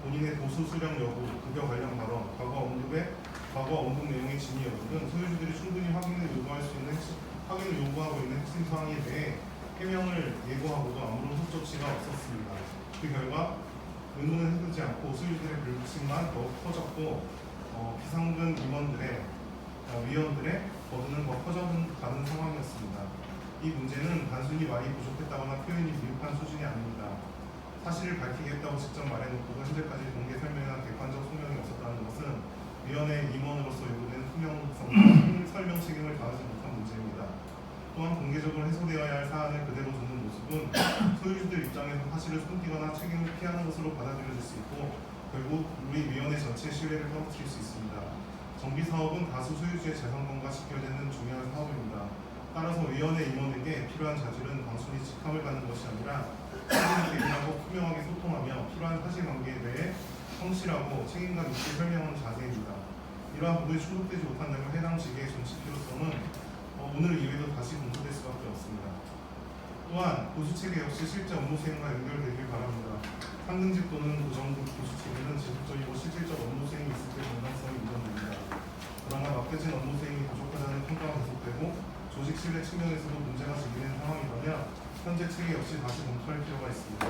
본인의 보수 수령 여부, 급여 관련 발언, 과거 언급에 과거 언급 내용의 진위 여부 등 소유주들이 충분히 확인을 요구하고 있는 핵심 사항에 대해 해명을 예고하고도 아무런 속적지가 없었습니다. 그 결과 의문은 해소되지 않고 소유주들의 불신만 더욱 커졌고 비상근 위원들의 거부는 더 커져가는 상황이었습니다. 이 문제는 단순히 말이 부족했다거나 표현이 미흡한 수준이 아닙니다. 사실을 밝히겠다고 직접 말해놓고도 현재까지 공개 설명이나 객관적 소명이 없었다는 것은 위원회 임원으로서 요구되는 투명성과 설명 책임을 다하지 못한 문제입니다. 또한 공개적으로 해소되어야 할 사안을 그대로 두는 모습은 소유주들 입장에서 사실을 숨기거나 책임을 피하는 것으로 받아들여질 수 있고 결국 우리 위원회 전체의 신뢰를 떨어뜨릴 수 있습니다. 정비사업은 다수 소유주의 재산권과 직결되는 중요한 사업입니다. 따라서 위원회 임원에게 필요한 자질은 단순히 직함을 갖는 것이 아니라 책임을 대신하고 투명하게 소통하며 필요한 사실관계에 대해 성실하고 책임감 있게 설명하는 자세입니다. 이러한 부분이 충족되지 못한다면 해당 직의 정치 필요성은 오늘 이외에도 다시 검토될 수밖에 없습니다. 또한 보수체계 역시 실제 업무 수행과 연결되길 바랍니다. 상등직 또는 고정급 보수체계는 지속적이고 실질적 업무 수행이 있을 때 정당성이 인정됩니다. 그러나 맡겨진 업무 수행이 부족하다는 평가가 계속되고 조직 신뢰 측면에서도 문제가 제기되는 상황이라면 현재 체계 역시 다시 검토할 필요가 있습니다.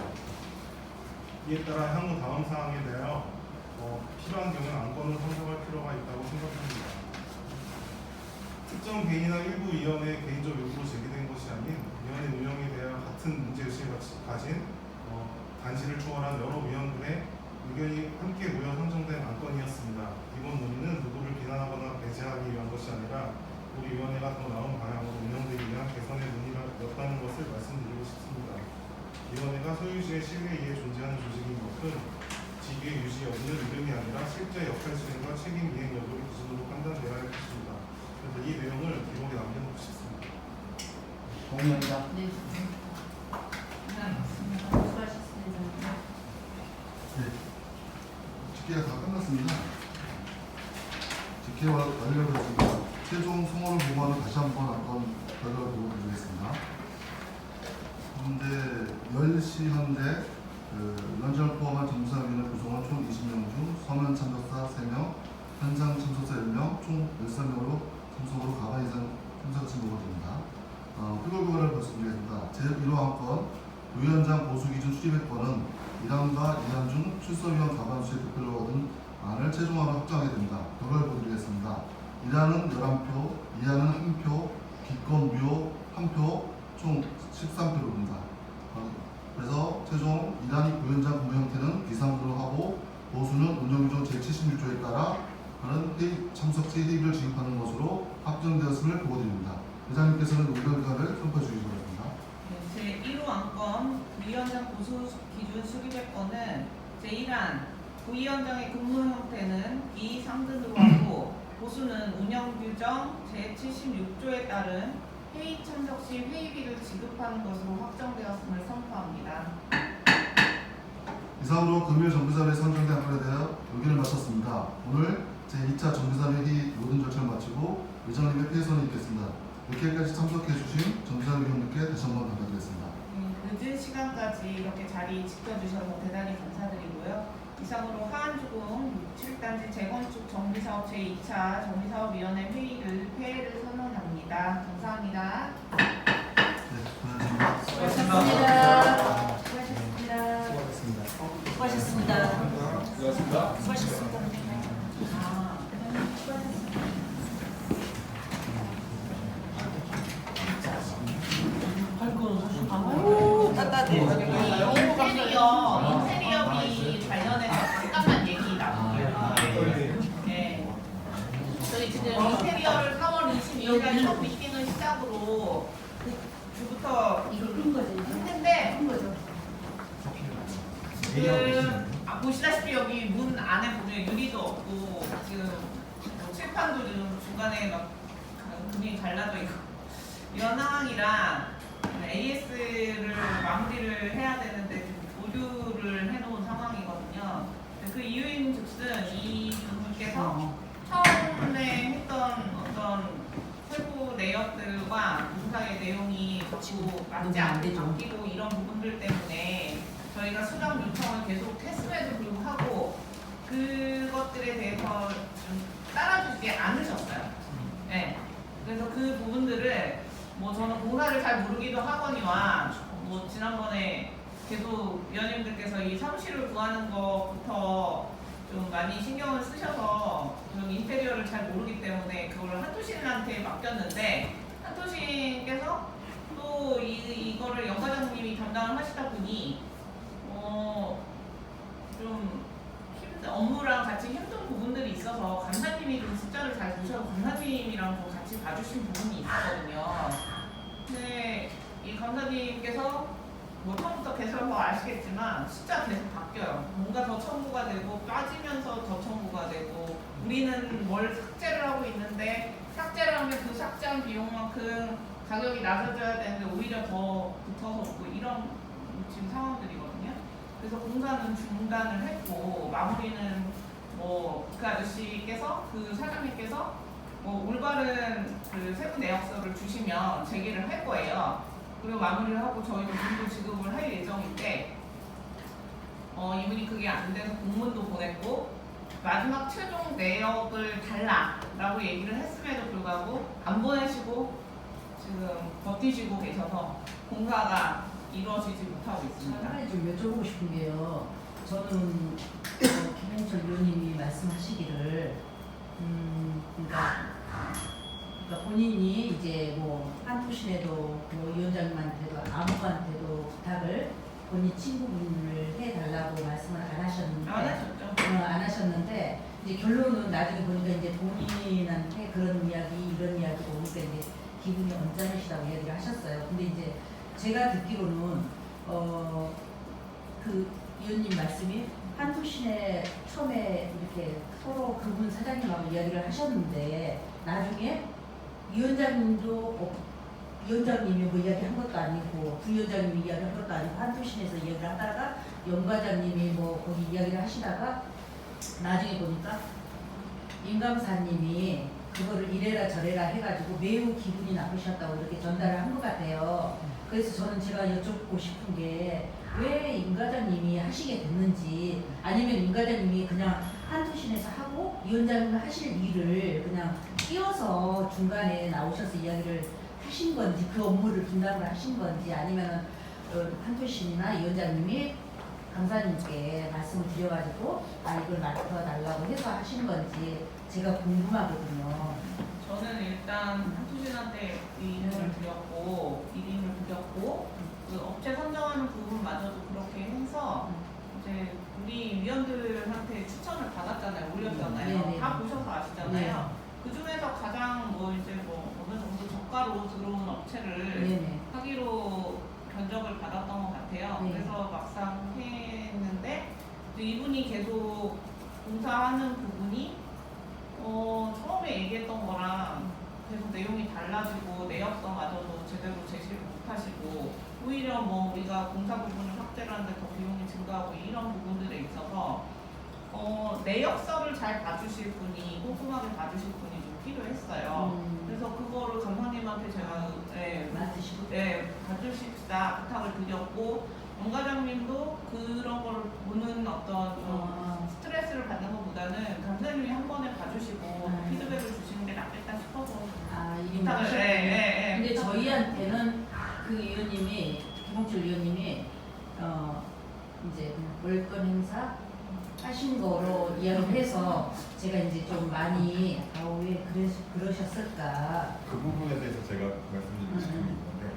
이에 따라 향후 다음 사항에 대하여 필요한 경우에 안건을 선정할 필요가 있다고 생각합니다. 특정 개인이나 일부 위원회의 개인적 요구로 제기된 것이 아닌 위원회 운영에 대한 같은 문제의식을 가진 단지를 초월한 여러 위원들의 의견이 함께 모여 선정된 안건이었습니다. 이번 논의는 누구를 비난하거나 배제하기 위한 것이 아니라 우리 위원회가 더 나은 방향으로 운영되기 위한 개선의 논의였다는 것을 말씀드리고 싶습니다. 위원회가 소유주의 신뢰에 의해 존재하는 조직인 것은 직위의 유지 여부는 이름이 아니라 실제 역할 수행과 책임 이행 여부를 기준으로 판단되어야 할 것입니다. 그래서 이 내용을 기록에 남겨놓고 싶습니다. 동의합니다. 네. 수고하셨습니다. 네. 집계가 다 끝났습니다. 집계가 완료되었습니다. 최종 송원을 보고하는 다시 한번 안건 결과를 보여드리겠습니다. 현재 10시 현재 위원장을 포함한 정무사위원회 구성원 총 20명 중 서면 참석사 3명, 현장 참석사 10명, 총 13명으로 참석으로 가반 이상 참석하신 보고드립니다. 표결구간을 말씀드리겠습니다. 제1호 안건 위원장 보수기준 수립의 건은 1항과 2항 중 출석위원 가반수의 득표를 얻은 안을 최종안으로 확정하게 됩니다. 결과를 보여드리겠습니다. 1항은 11표, 2항은 1표, 기권 무효 1표, 총 13표입니다. 그래서 최종 1항 부위원장 근무 형태는 비상으로 하고 보수는 운영규정 제76조에 따라 하는 회의 참석 시 회의를 진입하는 것으로 확정되었음을 보고드립니다. 회장님께서는 의견을 선포해 주시기 바랍니다. 네, 제1호 안건 부위원장 보수 기준 수립의 건은 제1항 부위원장의 근무 형태는 비상근으로 하고 보수는 운영규정 제76조에 따른 회의 참석 시 회의비를 지급하는 것으로 확정되었음을 선포합니다. 이상으로 금일 정비사회 선정된 안건에 대하여 의견을 마쳤습니다. 오늘 제2차 정비사회 회의 모든 절차를 마치고 의장님의 폐선이 있겠습니다. 이렇게까지 참석해 주신 정비사회 위원님께 다시 한번 감사드리겠습니다. 늦은 시간까지 이렇게 자리 지켜주셔서 대단히 감사드리고요. 이상으로 하안주공 7단지 재건축 정비사업 제2차 정비사업위원회 회의를 폐회를 선언합니다. 감사합니다. 네, 고맙습니다. 수고하셨습니다. 수고하셨습니다. 수고하셨습니다. 수고하셨습니다. 수고하셨습니다. 할 거는 사실 아유, 따뜻해. 인테리어비 관련해서 잠깐만 얘기 나눌게요. 네. 저희 지금 인테리어를 4월 22일날 첫 미팅을 시작으로 주부터 이거 큰 거지. 했는데 큰 거죠. 지금 보시다시피 여기 문 안에 보면 유리도 없고 지금 뭐 칠판도 지금 중간에 막 금이 갈라져 있고 이런 상황이라 AS를 마무리를 해야 되는데 보류를 해놓은 상황이거든요. 그 이유인즉슨 이 분께서 처음에 했던 어떤 세부 내역들과 공사의 내용이 자꾸 맞지 않고 바뀌고 이런 부분들 때문에 저희가 수정 요청을 계속 했음에도 불구하고 그것들에 대해서 좀 따라주지 않으셨어요. 네. 그래서 그 부분들을 뭐 저는 공사를 잘 모르기도 하거니와 뭐 지난번에 계속 위원님들께서 이 사무실을 구하는 것부터 좀 많이 신경을 쓰셔서 좀 인테리어를 잘 모르기 때문에 그걸 한토신한테 맡겼는데 한토신께서 또 이거를 영 과장님이 담당을 하시다 보니 좀 업무랑 같이 힘든 부분들이 있어서 감사님이 좀 숫자를 잘 보셔서 감사님이랑 좀 같이 봐주신 부분이 있었거든요. 근데 이 감사님께서 뭐 처음부터 계속 아시겠지만 숫자 계속 바뀌어요. 뭔가 더 첨부가 되고 빠지면서 더 첨부가 되고 우리는 뭘 삭제를 하고 있는데 삭제를 하면 그 삭제한 비용만큼 가격이 낮아져야 되는데 오히려 더 붙어서 오고 이런 지금 상황들이거든요. 그래서 공사는 중단을 했고 마무리는 뭐 그 아저씨께서 그 사장님께서 뭐 올바른 그 세부 내역서를 주시면 제기를 할 거예요. 그리고 마무리를 하고 저희도 문도 지급을 할 예정인데 이분이 그게 안 돼서 공문도 보냈고 마지막 최종 내역을 달라라고 얘기를 했음에도 불구하고 안 보내시고 지금 버티시고 계셔서 공사가 이루어지지 못하고 있습니다. 하나 좀 여쭤보고 싶은 게요. 저는 김홍철 의원님이 말씀하시기를 그러니까 본인이 이제 뭐 한토신에도 뭐 위원장님한테도 아무한테도 부탁을 본인 친구분을 해달라고 말씀을 안 하셨는데 안 하셨죠? 안 하셨는데 이제 결론은 나중에 보니까 이제 본인한테 그런 이야기 이런 이야기가 오니까 이제 기분이 언짢으시다고 이야기를 하셨어요. 근데 이제 제가 듣기로는 그 위원님 말씀이 한토신에 처음에 이렇게 서로 그분 사장님하고 이야기를 하셨는데 나중에 위원장님도 위원장님이 뭐 이야기한 것도 아니고 부위원장님이 이야기한 것도 아니고 한토신에서 이야기를 하다가 영 과장님이 뭐 거기 이야기를 하시다가 나중에 보니까 임 감사님이 그거를 이래라 저래라 해가지고 매우 기분이 나쁘셨다고 이렇게 전달을 한 것 같아요. 그래서 저는 제가 여쭙고 싶은 게 왜 임 과장님이 하시게 됐는지 아니면 임 과장님이 그냥 한토신에서 하고 위원장님이 하실 일을 그냥 끼워서 중간에 나오셔서 이야기를 하신 건지 그 업무를 분담을 하신 건지 아니면 한토신이나 위원장님이 강사님께 말씀을 드려가지고 이걸 맡아달라고 해서 하신 건지 제가 궁금하거든요. 저는 일단 한토신한테 이름을 드렸고 그 업체 선정하는 부분마저도 그렇게 해서 이제 우리 위원들한테 추천을 받았잖아요, 올렸잖아요. 네네. 다 보셔서 아시잖아요. 네. 그 중에서 가장 뭐 이제 뭐 어느 정도 저가로 들어온 업체를 네네. 하기로 견적을 받았던 것 같아요. 네. 그래서 막상 했는데 이제 이분이 계속 공사하는 부분이 처음에 얘기했던 거랑 계속 내용이 달라지고 내역서마저도 제대로 제시를 못하시고 오히려 뭐 우리가 공사 부분을 확대를 하는데 더 비용이 증가하고 이런 부분들에 있어서 내역서를 잘 봐주실 분이 꼼꼼하게 봐주실 분이 좀 필요했어요. 그래서 그거를 감사님한테 제가 맞으시고 봐주십사 부탁을 드렸고 영 과장님도 그런 걸 보는 어떤 좀 스트레스를 받는 것보다는 감사님이 한 번에 봐주시고 피드백을 주시는 게 낫겠다 싶어서 이게 부탁을 근데 저희한테는 그 위원님이 김홍철 위원님이 이제 월권 행사 하신 거로 이야기를 해서 제가 이제 좀 많이 왜 그러셨을까 그 부분에 대해서 제가 말씀드리고 싶은 게 있는데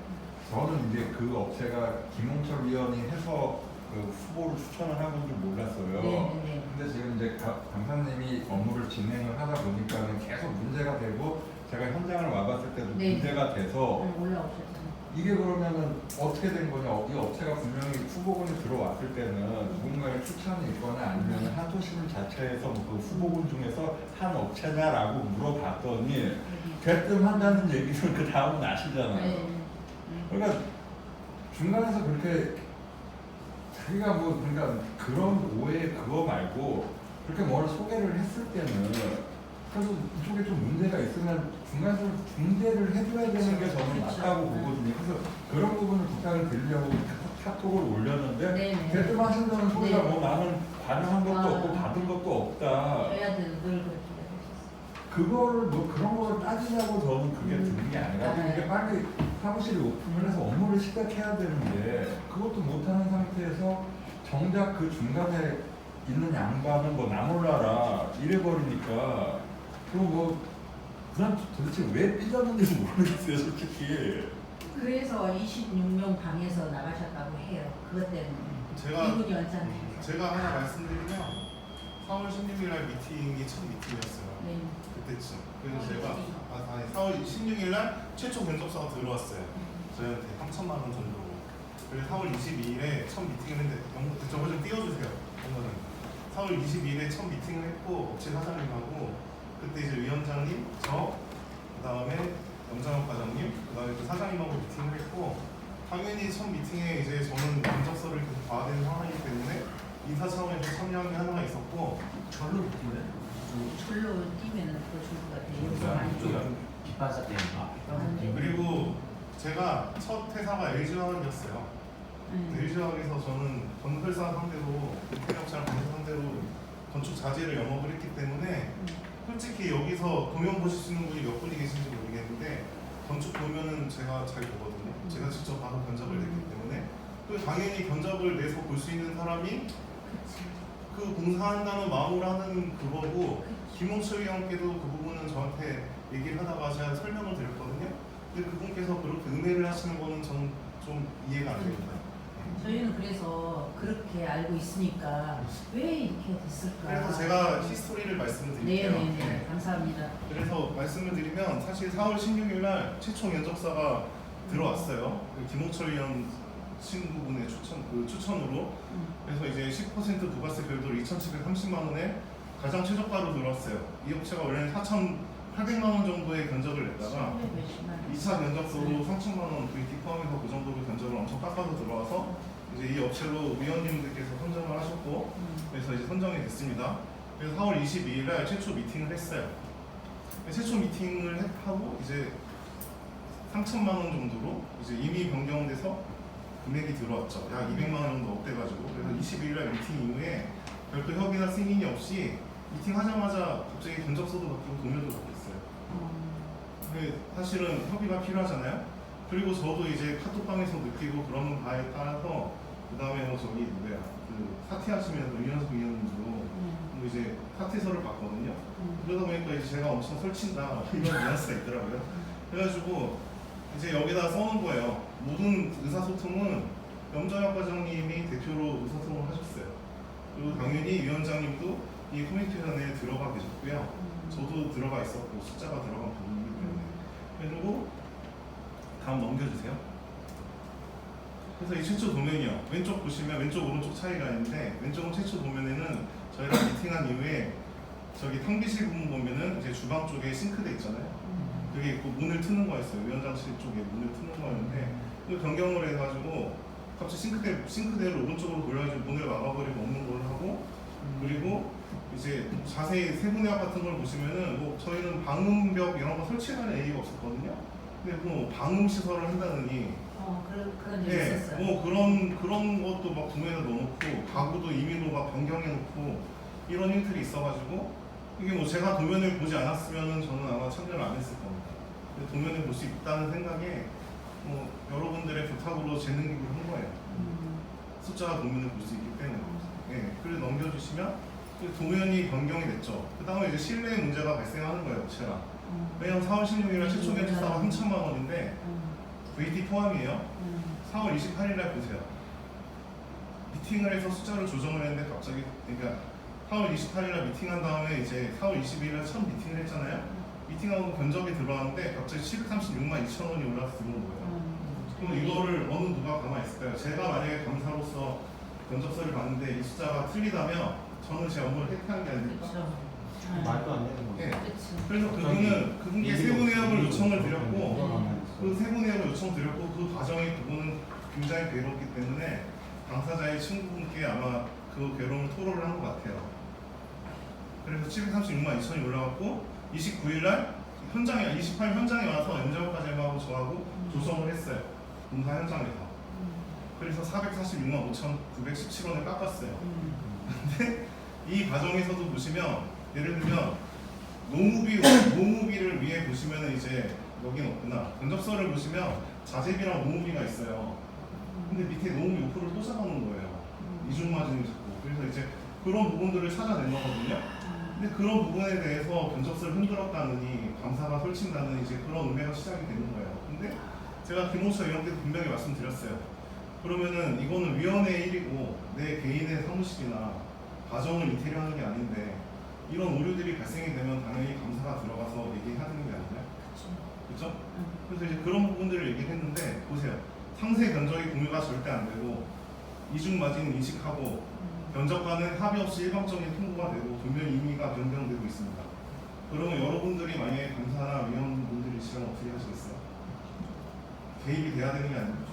저는 이제 그 업체가 김홍철 위원이 해서 그 후보를 추천을 한 건 줄 몰랐어요. 네네네. 근데 지금 이제 강사님이 업무를 진행을 하다 보니까는 계속 문제가 되고 제가 현장을 와봤을 때도 네. 문제가 돼서 올라오셨죠. 이게 그러면은 어떻게 된 거냐? 이 업체가 분명히 후보군이 들어왔을 때는 누군가의 추천이 있거나 아니면 한토신 자체에서 뭐 그 후보군 중에서 한 업체냐라고 물어봤더니 개뜸한다는 얘기는 그 다음은 아시잖아요. 그러니까 중간에서 그렇게 자기가 뭐 그러니까 그런 오해 그거 말고 그렇게 뭘 소개를 했을 때는 그래서 이쪽에 좀 문제가 있으면 중간에서 중재를 해줘야 되는 게 저는 맞다고 보거든요. 그래서 그런 부분을 부탁을 드리려고 카톡을 올렸는데 대뜸 하신다는 소리가 뭐 나는 관여한 것도 없고 받은 것도 없다. 저희한테도 늘 그렇게 그거를 뭐 그런 거를 따지자고 저는 그게 드는 게 아니라 이게 빨리 사무실을 오픈을 해서 업무를 시작해야 되는데 그것도 못하는 상태에서 정작 그 중간에 있는 양반은 뭐 나몰라라 이래버리니까 그거 뭐 그냥 도대체 왜 삐졌는지 모르겠어요 솔직히. 그래서 26명 방에서 나가셨다고 해요. 그것 때문에. 이분 연장. 제가 하나 말씀드리면 4월 16일 날 미팅이 첫 미팅이었어요. 네. 그때쯤. 그래서 제가 4월 16일 날 최초 견적서가 들어왔어요. 저희한테 3천만 원 정도로. 그래서 4월 22일에 첫 미팅을 했는데 저거 좀 띄워주세요. 오늘은 4월 22일에 첫 미팅을 했고 업체 사장님하고 그때 이제 위원장님, 그다음에 영장업 과장님, 그다음에 그 사장님하고 미팅을 했고 당연히 첫 미팅에 이제 저는 견적서를 계속 봐야 되는 상황이기 때문에 인사 차원에서 참여한 게 하나가 있었고 절로 뛰어요? 절로 뛰면은 더 좋을 것 같아요. 빗반사 때문에. 그리고 제가 첫 회사가 LG화학이었어요. LG화학에서 저는 건설사 상대로 인테리어업체랑 건설 상대로 건축 자재를 영업을 했기 때문에 솔직히 여기서 도면 보실 수 있는 분이 몇 분이 계신지 모르겠는데 건축 도면은 제가 잘 보거든요. 제가 직접 봐서 견적을 냈기 때문에 또 당연히 견적을 내서 볼 수 있는 사람이 그 공사한다는 마음으로 하는 그거고 김홍철 위원께도 그 부분은 저한테 얘기를 하다가 제가 설명을 드렸거든요. 근데 그분께서 그렇게 은혜를 하시는 거는 저는 좀 이해가 안 됩니다. 저희는 그래서 그렇게 알고 있으니까 왜 이렇게 됐을까. 그래서 제가 히스토리를 말씀을 드릴게요. 네네네. 감사합니다. 그래서 말씀을 드리면 사실 4월 16일 날 최초 견적서가 들어왔어요. 그 김홍철 위원 친구분의 추천으로. 그래서 이제 10% 부가세 별도로 2,730만 원에 가장 최저가로 들어왔어요. 이 업체가 원래는 4,800만 원 정도의 견적을 냈다가 2차 견적서로 3,000만 원 VAT 포함해서 그 정도로 견적을 엄청 깎아서 들어와서 이제 이 업체로 위원님들께서 선정을 하셨고 그래서 이제 선정이 됐습니다. 그래서 4월 22일 날 최초 미팅을 했어요. 최초 미팅을 하고 이제 3,000만 원 정도로 이제 이미 변경돼서 금액이 들어왔죠. 약 200만 원 정도 업돼가지고 그래서 22일 날 미팅 이후에 별도 협의나 승인이 없이 미팅 하자마자 갑자기 견적서도 바뀌고 도면도 바뀌었어요. 근데 사실은 협의가 필요하잖아요. 그리고 저도 이제 카톡방에서 느끼고 그런 바에 따라서 그 다음에 그 사퇴하시면서 유현석 위원님도 뭐 이제 사퇴서를 봤거든요. 그러다 보니까 이제 제가 엄청 설친다 이런 뉘앙스가 있더라고요. 그래가지고 이제 여기다 써놓은 거예요. 모든 의사소통은 염정혁 과장님이 대표로 의사소통을 하셨어요. 그리고 당연히 위원장님도 이 커뮤니케이션에 들어가 계셨고요. 저도 들어가 있었고 숫자가 들어간 부분이기 때문에. 그리고 다음 넘겨주세요. 그래서 이 최초 도면이요. 왼쪽 보시면 왼쪽 오른쪽 차이가 있는데 왼쪽은 최초 도면에는 저희랑 미팅한 이후에 저기 탕비실 부분 보면은 이제 주방 쪽에 싱크대 있잖아요. 그게 있고 문을 트는 거였어요. 위원장실 쪽에 문을 트는 거였는데 그 변경을 해가지고 갑자기 싱크대를 오른쪽으로 돌려가지고 문을 막아버리고 없는 걸 하고 그리고 이제 자세히 세분화학 같은 걸 보시면은 뭐 저희는 방음벽 이런 거 설치하는 얘기가 없었거든요. 근데 뭐 방음 시설을 한다느니 그런 일 있었어요. 뭐 그런 것도 막 도면에 넣어놓고 가구도 임의로 막 변경해놓고 이런 일들이 있어가지고 이게 뭐 제가 도면을 보지 않았으면은 저는 아마 참여를 안 했을 겁니다. 근데 도면을 볼 수 있다는 생각에 뭐 여러분들의 부탁으로 재능 기부를 한 거예요. 숫자가 도면을 볼 수 있기 때문에. 네, 그래서 넘겨주시면 도면이 변경이 됐죠. 그 다음에 이제 실내 문제가 발생하는 거예요, 업체랑. 왜냐면 4월 16일날 최초 견적서가 3,000만 원인데 VAT 포함이에요. 4월 28일날 보세요. 미팅을 해서 숫자를 조정을 했는데 갑자기 그러니까 4월 28일날 미팅한 다음에 이제 4월 22일날 첫 미팅을 했잖아요. 미팅하고 견적이 들어왔는데 갑자기 736만 2천 원이 올라서 들어온 거예요. 그럼 이거를 어느 누가 가만히 있을까요? 제가 만약에 감사로서 견적서를 봤는데 이 숫자가 틀리다면 저는 제 업무를 획득한 게 아닙니까? 말도 안 되는 거죠. 네. 그래서 그분께 세부내역을 요청을 드렸고 그 세부내역을 요청드렸고 그 과정이 그분은 굉장히 괴롭기 때문에 당사자의 친구분께 아마 그 괴로움을 토로를 한 것 같아요. 그래서 736만 2천이 올라갔고 29일날 28일 현장에 와서 염정까지하고 저하고 조성을 했어요. 공사 현장에서. 그래서 446만 5,917원을 깎았어요. 근데 이 과정에서도 보시면 예를 들면 노무비를 위에 보시면은 이제 여기는 없구나. 견적서를 보시면 자재비랑 노무비가 있어요. 근데 밑에 노무비 5%를 또 잡아놓은 거예요. 이중마진이 자꾸. 그래서 이제 그런 부분들을 찾아낸 거거든요. 근데 그런 부분에 대해서 견적서를 흔들었다느니 감사가 설친다는 이제 그런 의뢰가 시작이 되는 거예요. 근데 제가 김홍철 의원께도 분명히 말씀드렸어요. 그러면은 이거는 위원회 일이고 내 개인의 사무실이나 가정을 인테리어하는 게 아닌데 이런 오류들이 발생이 되면 당연히 감사가 들어가서 얘기해야 되는 게 아니냐? 그렇죠? 그래서 이제 그런 부분들을 얘기했는데 보세요. 상세 견적의 공유가 절대 안 되고 이중 마진은 인식하고 견적과는 합의 없이 일방적인 통보가 되고 분명히 임의가 변경되고 있습니다. 그러면 여러분들이 만약에 감사나 위원분들이시면 어떻게 하시겠어요? 개입이 돼야 되는 게 아니죠?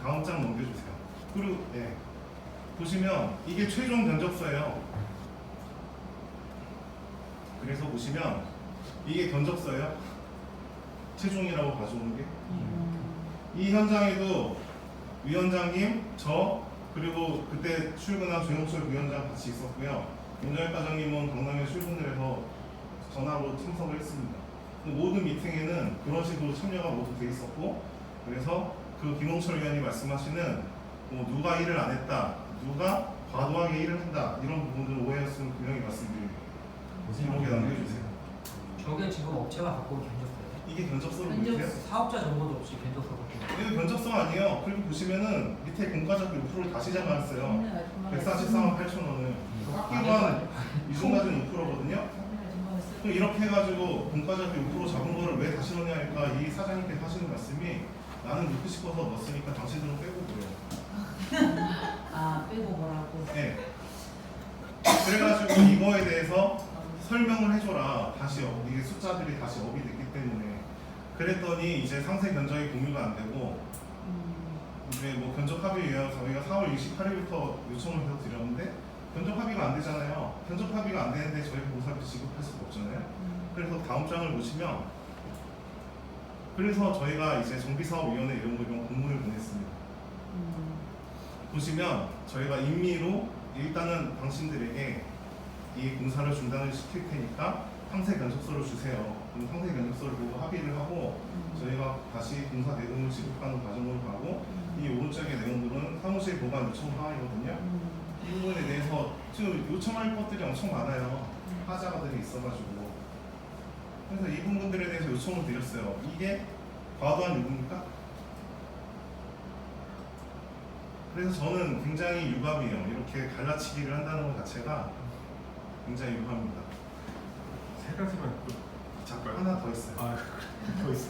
다음 장 넘겨주세요. 그리고 보시면 이게 최종 견적서예요. 그래서 보시면 이게 견적서예요. 최종이라고 가져오는 게. 이 현장에도 위원장님, 저 그리고 그때 출근한 조영철 부위원장 같이 있었고요. 윤정일 과장님은 강남에 출근을 해서 전화로 참석을 했습니다. 모든 미팅에는 그런 식으로 참여가 모두 돼 있었고, 그래서 그 김홍철 의원이 말씀하시는 누가 일을 안 했다, 누가 과도하게 일을 한다 이런 부분들을 오해했으면 분명히 말씀드립니다. 기록에 남겨주세요. 저게 지금 업체가 갖고 온 견적서예요? 이게 견적서를 보세요. 사업자 정보도 없이 견적서 갖고 온 이거 견적서 아니에요. 그리고 보시면은 밑에 공과자비 5%를 다시 잡아놨어요. 143만 8천원을 깎이고 한 이중마진 5%거든요. 그럼 이렇게 해가지고 공과자비 5% 잡은 거를 왜 다시 넣냐니까 이 사장님께서 하시는 말씀이 나는 넣고 싶어서 넣었으니까 당신들은 빼고 그래요. 아 빼고 뭐라고? 네. 그래가지고 이거에 대해서 설명을 해줘라. 다시 이게 숫자들이 다시 업이 됐기 때문에 그랬더니 이제 상세 견적이 공유가 안 되고 이제 뭐 견적 합의 위해서 저희가 4월 28일부터 요청을 해서 드렸는데 견적 합의가 안 되잖아요. 견적 합의가 안 되는데 저희가 보상비 지급할 수가 없잖아요. 그래서 다음 장을 보시면 그래서 저희가 이제 정비사업위원회 이런 공문을 보냈습니다. 보시면 저희가 임의로 일단은 당신들에게 이 공사를 중단을 시킬 테니까 상세 견적서를 주세요. 그럼 상세 견적서를 보고 합의를 하고 저희가 다시 공사 내용을 지급하는 과정으로 가고 이 오른쪽의 내용들은 사무실 보관 요청 사항이거든요. 이 부분에 대해서 지금 요청할 것들이 엄청 많아요. 하자가들이 있어가지고 그래서 이 부분들에 대해서 요청을 드렸어요. 이게 과도한 요구입니까? 그래서 저는 굉장히 유감이에요. 이렇게 갈라치기를 한다는 것 자체가 굉장히 유감입니다. 세 가지만 잠깐 하나 더 있어요. 더 있어.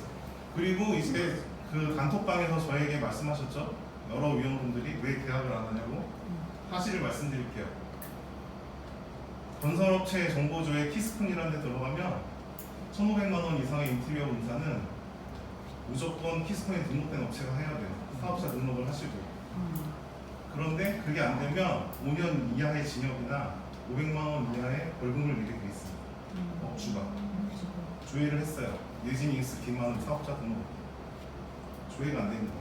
그리고 이제 그 단톡방에서 저에게 말씀하셨죠. 여러 위원분들이 왜 계약을 안 하냐고. 사실을 말씀드릴게요. 건설업체 정보조회 키스푼이라는 데 들어가면 1,500만 원 이상의 인테리어 공사는 무조건 키스푼에 등록된 업체가 해야 돼요. 사업자 등록을 하시고. 그런데 그게 안 되면 5년 이하의 징역이나 500만 원 이하의 벌금을 내게 돼 있습니다. 업주가 조회를 했어요. 예진익스 김만은 사업자 등록 조회가 안 됩니다.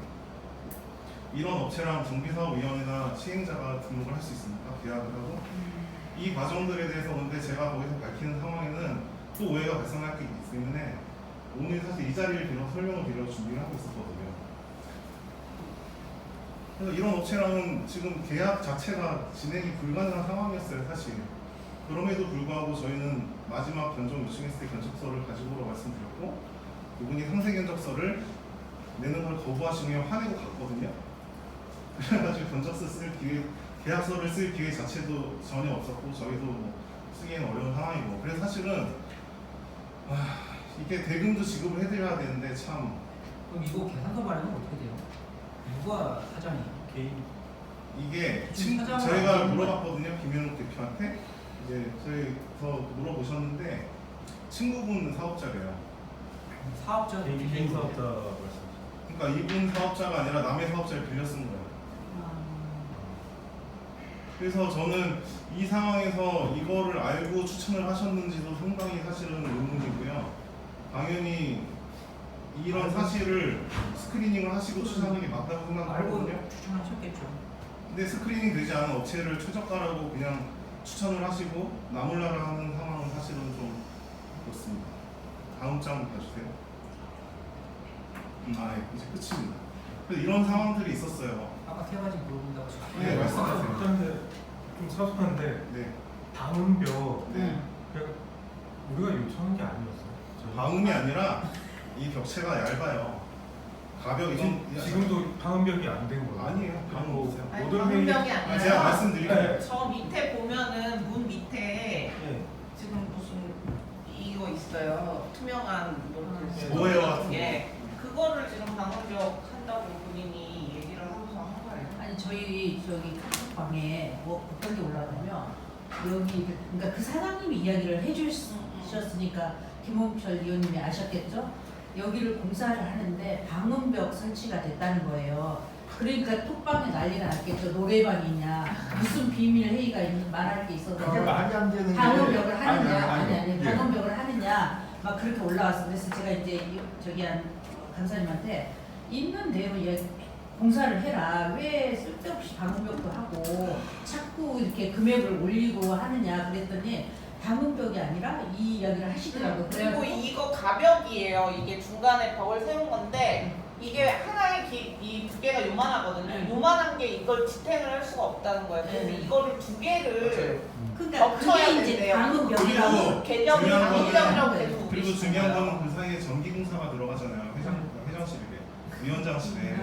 이런 업체랑 정비사업위원회나 시행자가 등록을 할 수 있습니까? 계약을 하고 이 과정들에 대해서 근데 제가 거기서 밝히는 상황에는 또 오해가 발생할 게 있기 때문에 오늘 사실 이 자리를 빌어 설명을 드려 준비를 하고 있었거든요. 그래서 이런 업체랑은 지금 계약 자체가 진행이 불가능한 상황이었어요, 사실. 그럼에도 불구하고 저희는 마지막 견적 요청했을 때 견적서를 가지고 오라고 말씀드렸고 그분이 상세 견적서를 내는 걸 거부하시며 화내고 갔거든요. 그래가지고 견적서 쓸 기회, 계약서를 쓸 기회 자체도 전혀 없었고 저희도 뭐 쓰기에는 어려운 상황이고 그래서 사실은 이게 대금도 지급을 해드려야 되는데 참. 그럼 이거 계산서 발행은 어떻게 돼요? 누가 사장이 개인? 이게 사장은 저희가 아니면 물어봤거든요. 김현욱 대표한테 이제 저희서 물어보셨는데 친구분 사업자래요. 사업자 개인 사업자 말씀. 그러니까 이분 사업자가 아니라 남의 사업자를 빌려 쓴 거예요. 그래서 저는 이 상황에서 이거를 알고 추천을 하셨는지도 상당히 사실은 의문이고요. 당연히 이런 사실을 스크리닝을 하시고 추천하는 게 맞다고 생각하거든요. 알고 추천하셨겠죠. 근데 스크리닝 되지 않은 업체를 최저가라고 그냥 추천을 하시고 나몰라라 하는 상황은 사실은 좀 그렇습니다. 다음 장 봐주세요. 네, 이제 끝입니다. 그래서 이런 상황들이 있었어요. 아까 세 가지 물어본다고 네, 말씀하세요. 그런데 좀 사소한데 네. 방음벽 네. 그러니까 우리가 요청한 게 아니었어요. 방음이 아니라 이 벽체가 얇아요. 가벼 이건 지금도 방음벽이 안 된 거예요. 아니에요. 방음 보세요. 아니, 모든 방음벽이 회의- 아니라 제가 말씀드릴게요. 저 밑에 보면은 문 밑에 네. 지금 무슨 이거 있어요. 투명한 모헤어 같은 거. 예, 그거를 지금 방음벽 한다고 본인이 얘기를 하고서 한 거예요. 아니 저희 저기 카톡방에 뭐 어떤 게 올라가냐면 여기 그러니까 그 사장님이 이야기를 해주셨으니까 김홍철 의원님이 아셨겠죠? 여기를 공사를 하는데 방음벽 설치가 됐다는 거예요. 그러니까 톡방에 난리가 났겠죠. 노래방이냐 무슨 비밀 회의가 말할 게 있어서 그게 말이 안 되는 게 방음벽을 하느냐 아니, 예. 방음벽을 하느냐 막 그렇게 올라왔어. 그래서 제가 이제 저기 한 강사님한테 있는 대로 공사를 해라. 왜 쓸데없이 방음벽도 하고 자꾸 이렇게 금액을 올리고 하느냐 그랬더니 방음벽이 아니라 이 이야기를 하시더라고요. 그리고 그래가지고 이거 가벽이에요. 이게 중간에 벽을 세운 건데 이게 하나의 이 두께가 요만하거든요. 네. 요만한 게 이걸 지탱을 할 수가 없다는 거예요. 그래서 네. 이거를 두 개를 그러니까 겹쳐야 그게 이제 된대요. 방음벽이라고 그리고 개념이 중요한 방음벽이라고 거는- 계속 그리고 우리시는 중요한 거예요. 거는 그 사이에 전기공사가 들어가잖아요. 회장실에 위원장실에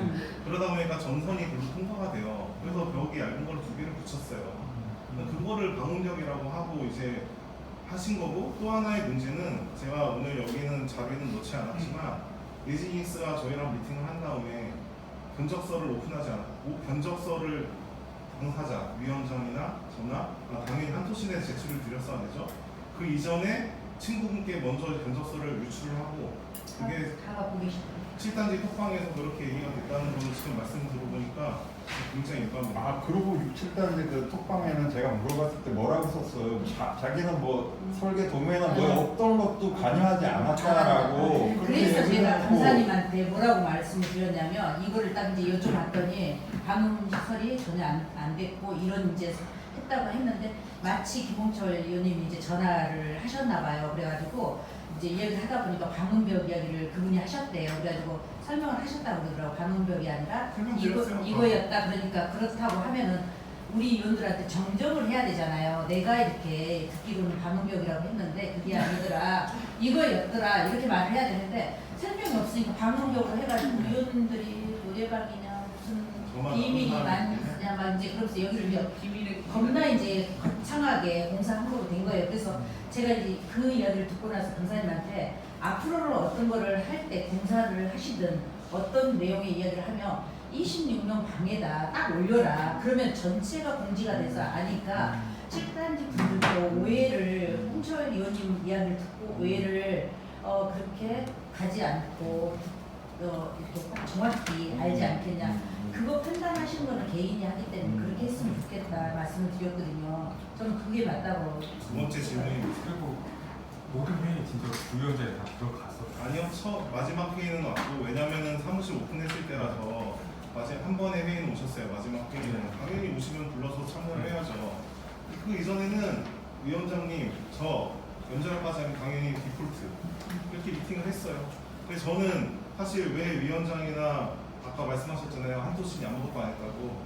그러다 보니까 전선이 별로 통과가 돼요. 그래서 벽이 얇은 걸 두 개를 붙였어요. 그거를 방음벽이라고 하고 이제 하신 거고 또 하나의 문제는 제가 오늘 여기는 자료는 넣지 않았지만 리지니스가 저희랑 미팅을 한 다음에 견적서를 오픈하지 않았고 견적서를 당사자, 위원장이나 저나 당연히 한토시 내에 제출을 드렸어야 되죠. 그 이전에 친구분께 먼저 견적서를 유출을 하고 그게 다 갖고 계시죠. 7단지 톡방에서 그렇게 얘기가 됐다는 거를 지금 말씀을 들어보니까 굉장히 유감입니다. 아 그리고 6, 7단지 그 톡방에는 제가 물어봤을 때 뭐라고 썼어요? 자기는 뭐 설계 도면이나 뭐 어떤 것도 관여하지 않았다라고 그렇게 그래서 얘기를 제가 했고. 강사님한테 뭐라고 말씀을 드렸냐면 이거를 딱 이제 여쭤봤더니 방음 시설이 전혀 안 됐고 이런 이제 했다고 했는데 마치 김홍철 의원님이 이제 전화를 하셨나 봐요. 그래가지고 이제 이야기를 하다 보니까 방음벽 이야기를 그분이 하셨대요. 그래가지고 설명을 하셨다고 그러더라고. 방음벽이 아니라 설명드렸어요. 이거였다. 그러니까 그렇다고 하면은 우리 의원들한테 정정을 해야 되잖아요. 내가 이렇게 듣기로는 방음벽이라고 했는데 그게 아니더라. 이거였더라. 이렇게 말을 해야 되는데 설명이 없으니까 방음벽으로 해가지고 의원들이 노래방이냐 무슨 비밀이 많으냐 막 이제 그러면서 여기를 이제 비밀의 겁나 이제 거창하게 공사한 거로 된 거예요. 그래서 제가 이제 그 이야기를 듣고 나서 강사님한테 앞으로는 어떤 거를 할 때 공사를 하시든 어떤 내용의 이야기를 하면 26년 방에다 딱 올려라. 그러면 전체가 공지가 돼서 아니까 7단지 분들도 오해를 홍철 의원님 이야기를 듣고 오해를 그렇게 가지 않고 이렇게 딱 정확히 알지 않겠냐. 그거 판단하시는 거는 개인이 하기 때문에 그렇게 했으면 좋겠다 말씀을 드렸거든요. 저는 그게 맞다고. 두 번째 질문입니다. 그리고 모든 회의 진짜 부위원장이 다 들어갔었어요. 아니요, 마지막 회의는 왔고 왜냐면은 사무실 오픈했을 때라서 한 번의 회의는 오셨어요. 마지막 회의는 당연히 오시면 불러서 참여를 해야죠. 그 이전에는 위원장님, 저 연재학과장님 당연히 디폴트 이렇게 미팅을 했어요. 그래서 저는 사실 왜 위원장이나 아까 말씀하셨잖아요. 한토신이 아무것도 안 했다고.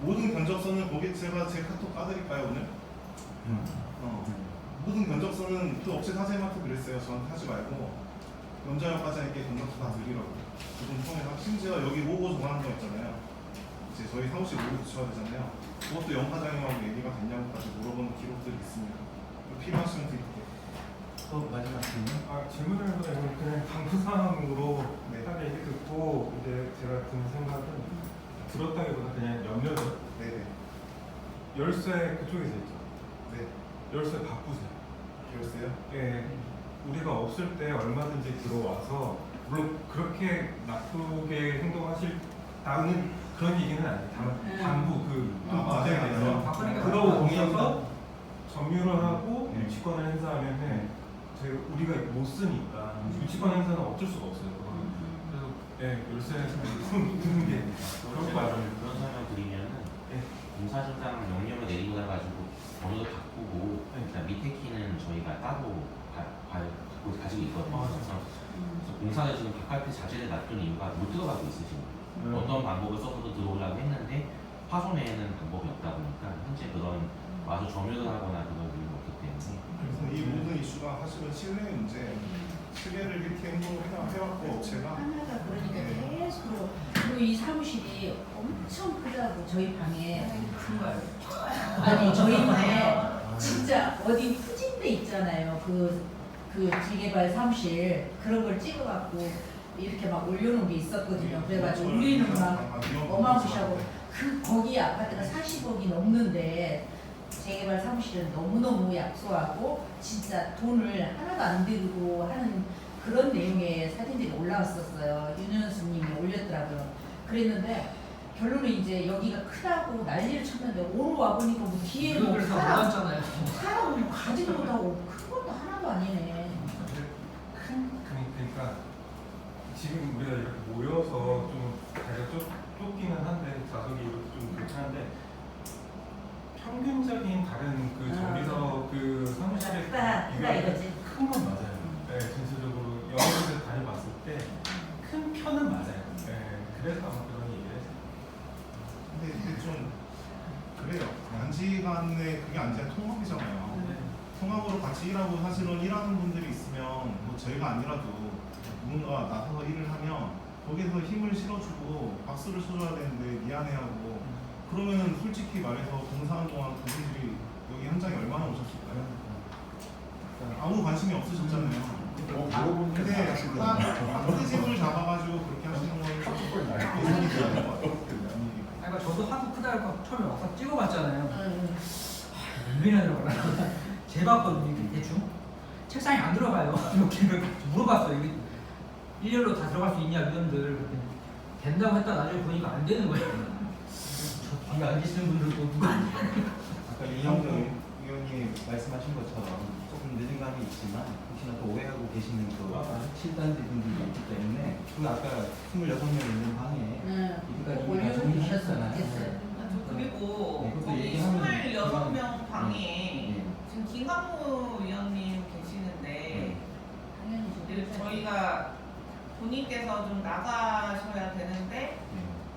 모든 견적서는 거기 제가 제 카톡 까드릴까요 오늘? 모든 견적서는 그 업체 사장님한테 그랬어요. 저한테 하지 말고 연자역 과장님께 견적서 다 드리라고. 그분 통해서 심지어 여기 로고 정하는 거 있잖아요. 이제 저희 사무실 로고 붙여야 되잖아요. 그것도 영 과장님하고 얘기가 됐냐고까지 물어보는 기록들이 있습니다. 필요하시면 드릴게요. 또 마지막 질문. 질문을 그냥 당부사항으로 네. 딱 얘기 듣고 이제 제가 든 생각은 들었다기보다 그냥 염려죠. 네네. 열쇠 그쪽에서 있죠. 네. 열쇠 바꾸세요. 열쇠요? 예. 우리가 없을 때 얼마든지 들어와서 물론 그렇게 나쁘게 행동하실다는 그런 얘기는 아니에요. 다만 당부 문제에 대해서 그러고 공해서 점유를 하고 유치권을 행사하면은 우리가 못 쓰니까 유치권 행사는 어쩔 수가 없어요. 그래서 열쇠에서 드는 게 그런 거 맞아요. 그런 설명 드리면은 예. 공사실장 명령을 내리고 나가지고 번호도 바꾸고 그러니까 밑에 키는 저희가 따로 가지고 있거든요. 그래서 공사를 지금 바깥에 자재를 놔둔 이유가 못 들어가고 있으신 어떤 방법을 써서도 들어오려고 했는데 화소내에는 방법이 없다 보니까 현재 그런 와서 점유를 하거나 그런 일이 없기 때문에 그래서 이 모든 이슈가 사실은 신뢰 문제, 신뢰를 이렇게 행동을 해왔고 업체가 하나가 그러니까 계속 그리고 이 사무실이 엄청 크다고 저희 방에 아니 저희 방에 진짜 어디 후진데 있잖아요. 그 재개발 사무실 그런 걸 찍어갖고 이렇게 막 올려놓은 게 있었거든요. 그래가지고 우리는 막 어마무시하고 거기 아파트가 40억이 넘는데 재개발 사무실은 너무너무 약소하고 진짜 돈을 하나도 안 들고 하는 그런 내용의 사진들이 올라왔었어요. 윤현수님이 올렸더라고요. 그랬는데 결론은 이제 여기가 크다고 난리를 쳤는데 오늘 와보니까 뭐 뒤에 뭐 사람 가지도 못하고 큰 것도 하나도 아니네. 그러니까 지금 우리가 이렇게 모여서 좀 자리가 좁기는 한데 좌석이 이렇게 좀 그렇긴 한데 평균적인 다른 그 정비서 그 사무실에 비교하면 큰 건 맞아요. 네, 전체적으로 여러 군데 다녀봤을 때 큰 편은 맞아요. 네, 그래서 아마 그런 얘기를 했어요. 근데 이게 좀 그래요. 단지간에 그게 아니라 통합이잖아요. 통합으로 같이 일하고 사실은 일하는 분들이 있으면 뭐 저희가 아니라도 누군가 나서서 일을 하면 거기서 힘을 실어주고 박수를 쳐줘야 되는데 미안해하고 그러면은 솔직히 말해서 공사하는 동안 그분들이 여기 현장에 얼마나 오셨을까요? 아무 관심이 없으셨잖아요. 근데 딱 트집을 잡아가지고 그렇게 하시는 거는 예상이 되는 것 같아요. 그러니까 저도 하도 크다고 처음에 와서 찍어봤잖아요. 얼마나 들어가나 재봤거든요. 대충 책상에 안 들어가요. 이렇게 물어봤어요. 이게 일렬로 다 들어갈 수 있냐 위원들 그랬더니 된다고 했다 나중에 보니까 안 되는 거예요. 저 뒤에 앉으시는 분들도 누가 아니야. 아까 이영정 의원님 말씀하신 것처럼 조금 늦은 감이 있지만 혹시나 또 오해하고 계시는 그 실단지 분들이 있기 때문에 그 아까 26명 있는 방에 여기가 이미 다 정리하셨잖아요. 그리고 그것도 거기 얘기하면 26명 방에 지금 김강무 위원님 계시는데 저희가 본인께서 좀 나가셔야 되는데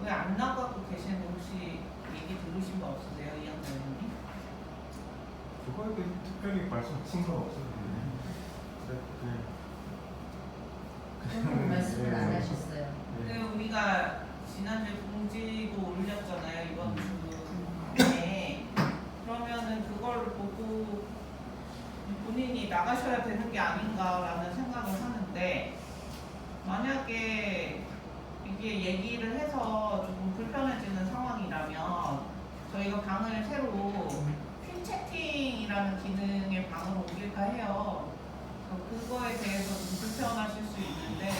왜 안 나가고 계시는지 혹시 얘기 들으신 거 없으세요, 이영자 의원님? 그거에 대해 특별히 말씀하신 건 없어요. 그런 말씀을 안 하셨어요. 근데 우리가 지난주에 공지도 올렸잖아요, 이번 주에. 그러면은 그걸 보고 본인이 나가셔야 되는 게 아닌가라는 생각을 하는데 만약에 이게 얘기를 해서 조금 불편해지는 상황이라면 저희가 방을 새로 퀸채팅이라는 기능의 방으로 옮길까 해요. 그거에 대해서 좀 불편하실 수 있는데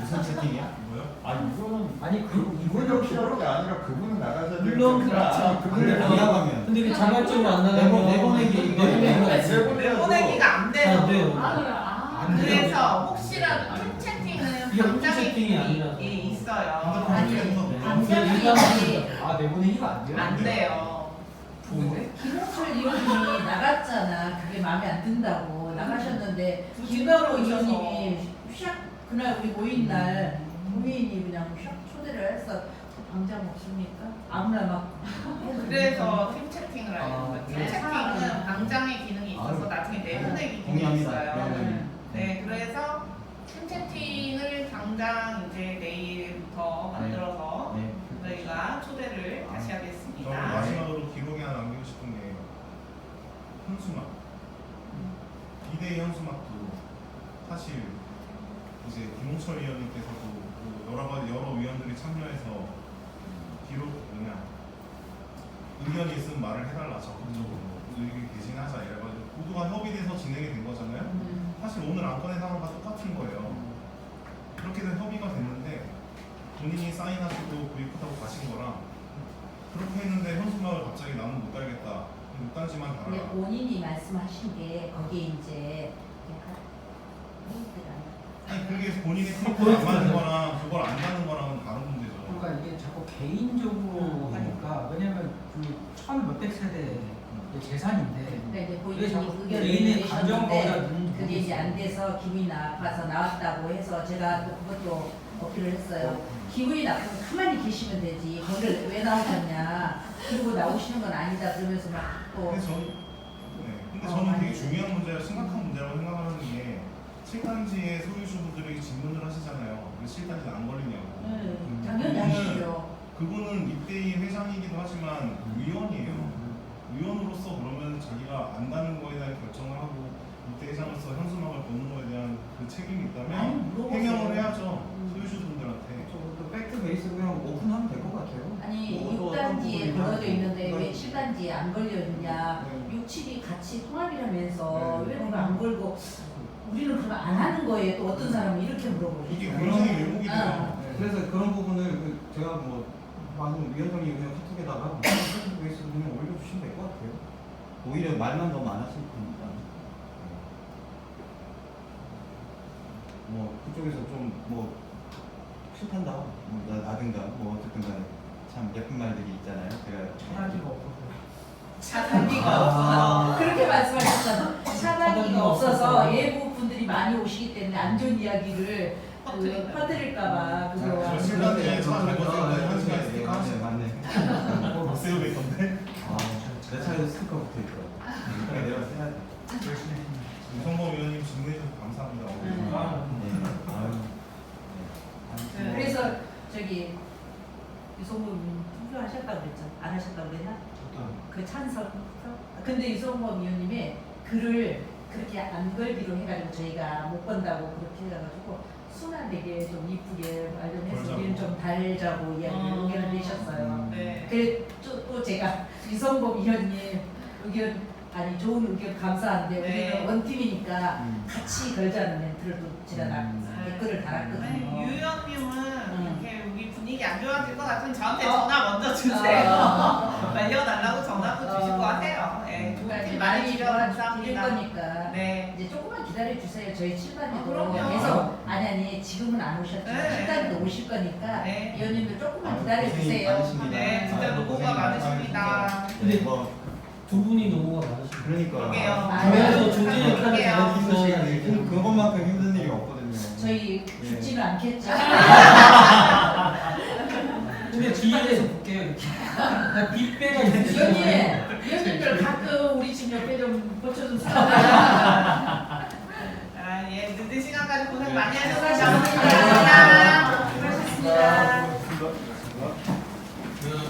무슨 채팅이야? 뭐요? 아니 이거는 이거는 필요한 게 아니라 그분은 나가셔야 되는 물론 거니까. 그렇죠. 안 나가면 근데 그 자발적으로 안 나가면 내보내기 내보내기가 안 돼요. 안 돼요. 안 돼요. 그래서 혹시라도 퀸채팅은 이게 방장의 채팅이 아니라. 기능이 있어요. 아니 네. 아 내보내기가 안 돼요? 안 돼요. 좋은데? 김홍철 의원님이 나갔잖아. 그게 마음에 안 든다고 나가셨는데 김강호 의원님이 샥 그날 우리 모인 날 본인이 그냥 샥 초대를 해서 방장 없습니까? 아무나 막 그래서 팀 채팅을 하는 거예요. 팀 네. 채팅은 방장의 기능이 있어서 나중에 내보내기 기능이 동의합니다. 있어요. 네, 그래서 팀 채팅을 당장 이제 내일부터 만들어서 저희가 초대를 다시 저는 하겠습니다. 마지막으로 기록에 하나 남기고 싶은 게 현수막 비대위 현수막도 사실 이제 김홍철 위원님께서도 그 여러 위원들이 참여해서 기록 의견이 있으면 말을 해달라 적극적으로 의견 개진하자 이래가지고 모두가 협의돼서 진행이 된 거잖아요. 사실 오늘 안건의 상황과 똑같은 거예요. 그렇게 된 협의가 됐는데 본인이 사인하시고 구입하고 가신 거랑 그렇게 했는데 현수막을 갑자기 나는 못 달겠다. 못 달지만 근데 달아라. 본인이 말씀하신 게 거기에 이제 아니 그게 본인의 프로필 안 맞는 거랑 그걸 안 가는 거랑은 다른 문제죠. 그러니까 이게 자꾸 개인적으로 하니까 왜냐면 그 1,몇백 세대 재산인데 그러니까 이제 왜 본인이 자꾸 의견을 개인의 내셨는데 감정보다 그게 이제 안 돼서 기분이 나빠서 나왔다고 해서 제가 또 그것도 어필을 했어요. 기분이 나쁘면 가만히 계시면 되지. 거기를 왜 나오셨냐. 그리고 나오시는 건 아니다. 그러면서 막또 근데 저는 되게 중요한 문제라 심각한 문제라고 생각하는 게 실단지의 소유주분들에게 질문을 하시잖아요. 왜 실단지는 안 걸리냐고. 당연히 하시죠. 그분은 이때의 회장이기도 하지만 위원이에요. 위원으로서 그러면 자기가 안다는 거에 대한 결정을 하고 이때 회장으로서 현수막을 거는 거에 대한 그 책임이 있다면 해명을 해야죠. 소유주분들한테. 저도 팩트 베이스로 그냥 오픈하면 될 것 같아요. 아니 뭐 어떤 6단지에 부분이 걸려져 있는데 뭐 왜 7단지에 안 걸려있냐. 네. 6, 7이 같이 통합이라면서 네. 왜 그걸 안 걸고 우리는 그걸 안 하는 거예요. 또 어떤 사람은 이렇게 물어보죠. 이게 굉장히 왜곡이 돼요. 네. 그래서 그런 부분을 제가 뭐 많은 위원장이 그냥 카톡에다가 팩트 베이스로 그냥 올려주시면 될 것 같아요. 오히려 말만 더 많아질 겁니다. 뭐 그쪽에서 좀 뭐 싫단다, 뭐 나든가 뭐 어쨌든 간에 참 예쁜 말들이 있잖아요. 제가 차라리가 없어서 차단기가 없어서 그렇게 말씀하셨잖아요. 차단기가 없어서 없어서. 예부 분들이 많이 오시기 때문에 안 좋은 이야기를 퍼뜨릴까봐 그거 저 실단지에 차 잘못 세운다니 한 시간 있으니까 맞네. 못 세우겠 건데. 내 차에도 스티커 붙어 있더라고. 이따가 내가 써야 돼. 유성범 의원님 질문해주셔서 감사합니다. 그래서 저기 유성범 투표하셨다고 그랬죠? 안 하셨다고 그랬나? 그 찬성. 근데 유성범 의원님이 글을 그렇게 안 걸기로 해가지고 저희가 못 건다고 그렇게 해가지고 순화되게 좀 이쁘게 마련해서 우리는 좀 달자고 이야기를 의견을 내셨어요. 네. 그래 또 제가 유성범 의원님 의견 아니 좋은 의견 감사한데 네. 우리는 원팀이니까 같이 걸자는 멘트를 또 제가 댓글을 달았거든요. 아니, 유 의원님은 이렇게 우리 분위기 안 좋아질 것 같으면 저한테 어. 전화 먼저 주세요. 말려달라고 전화도 주시고 하세요. 네, 그러니까 좋은 이제 팁 많이 많이 주셔서 드릴 감사합니다. 거니까 네. 이제 조금만 기다려 주세요. 저희 7단에도 그럼요. 계속 아니 지금은 안 오셨지만 네. 7단에도 오실 거니까 네. 의원님들 조금만 기다려 주세요. 네, 진짜 노고가 많으십니다. 근데 뭐 두 분이 노고가 많으시고 그러니까 그러게요. 그래서 존재 역할을 그러게요. 잘해주셔야 그것만큼 힘든 일이 없거든요. 저희 죽지는 않겠죠. 근데 뒤에서 볼게요 이렇게 빗배가 있으시죠. 의원님들 가끔 우리 집 옆에 좀 고쳐좀 사와요. 아, 예, 늦은 시간까지 고생 네. 많이 하셨습니다.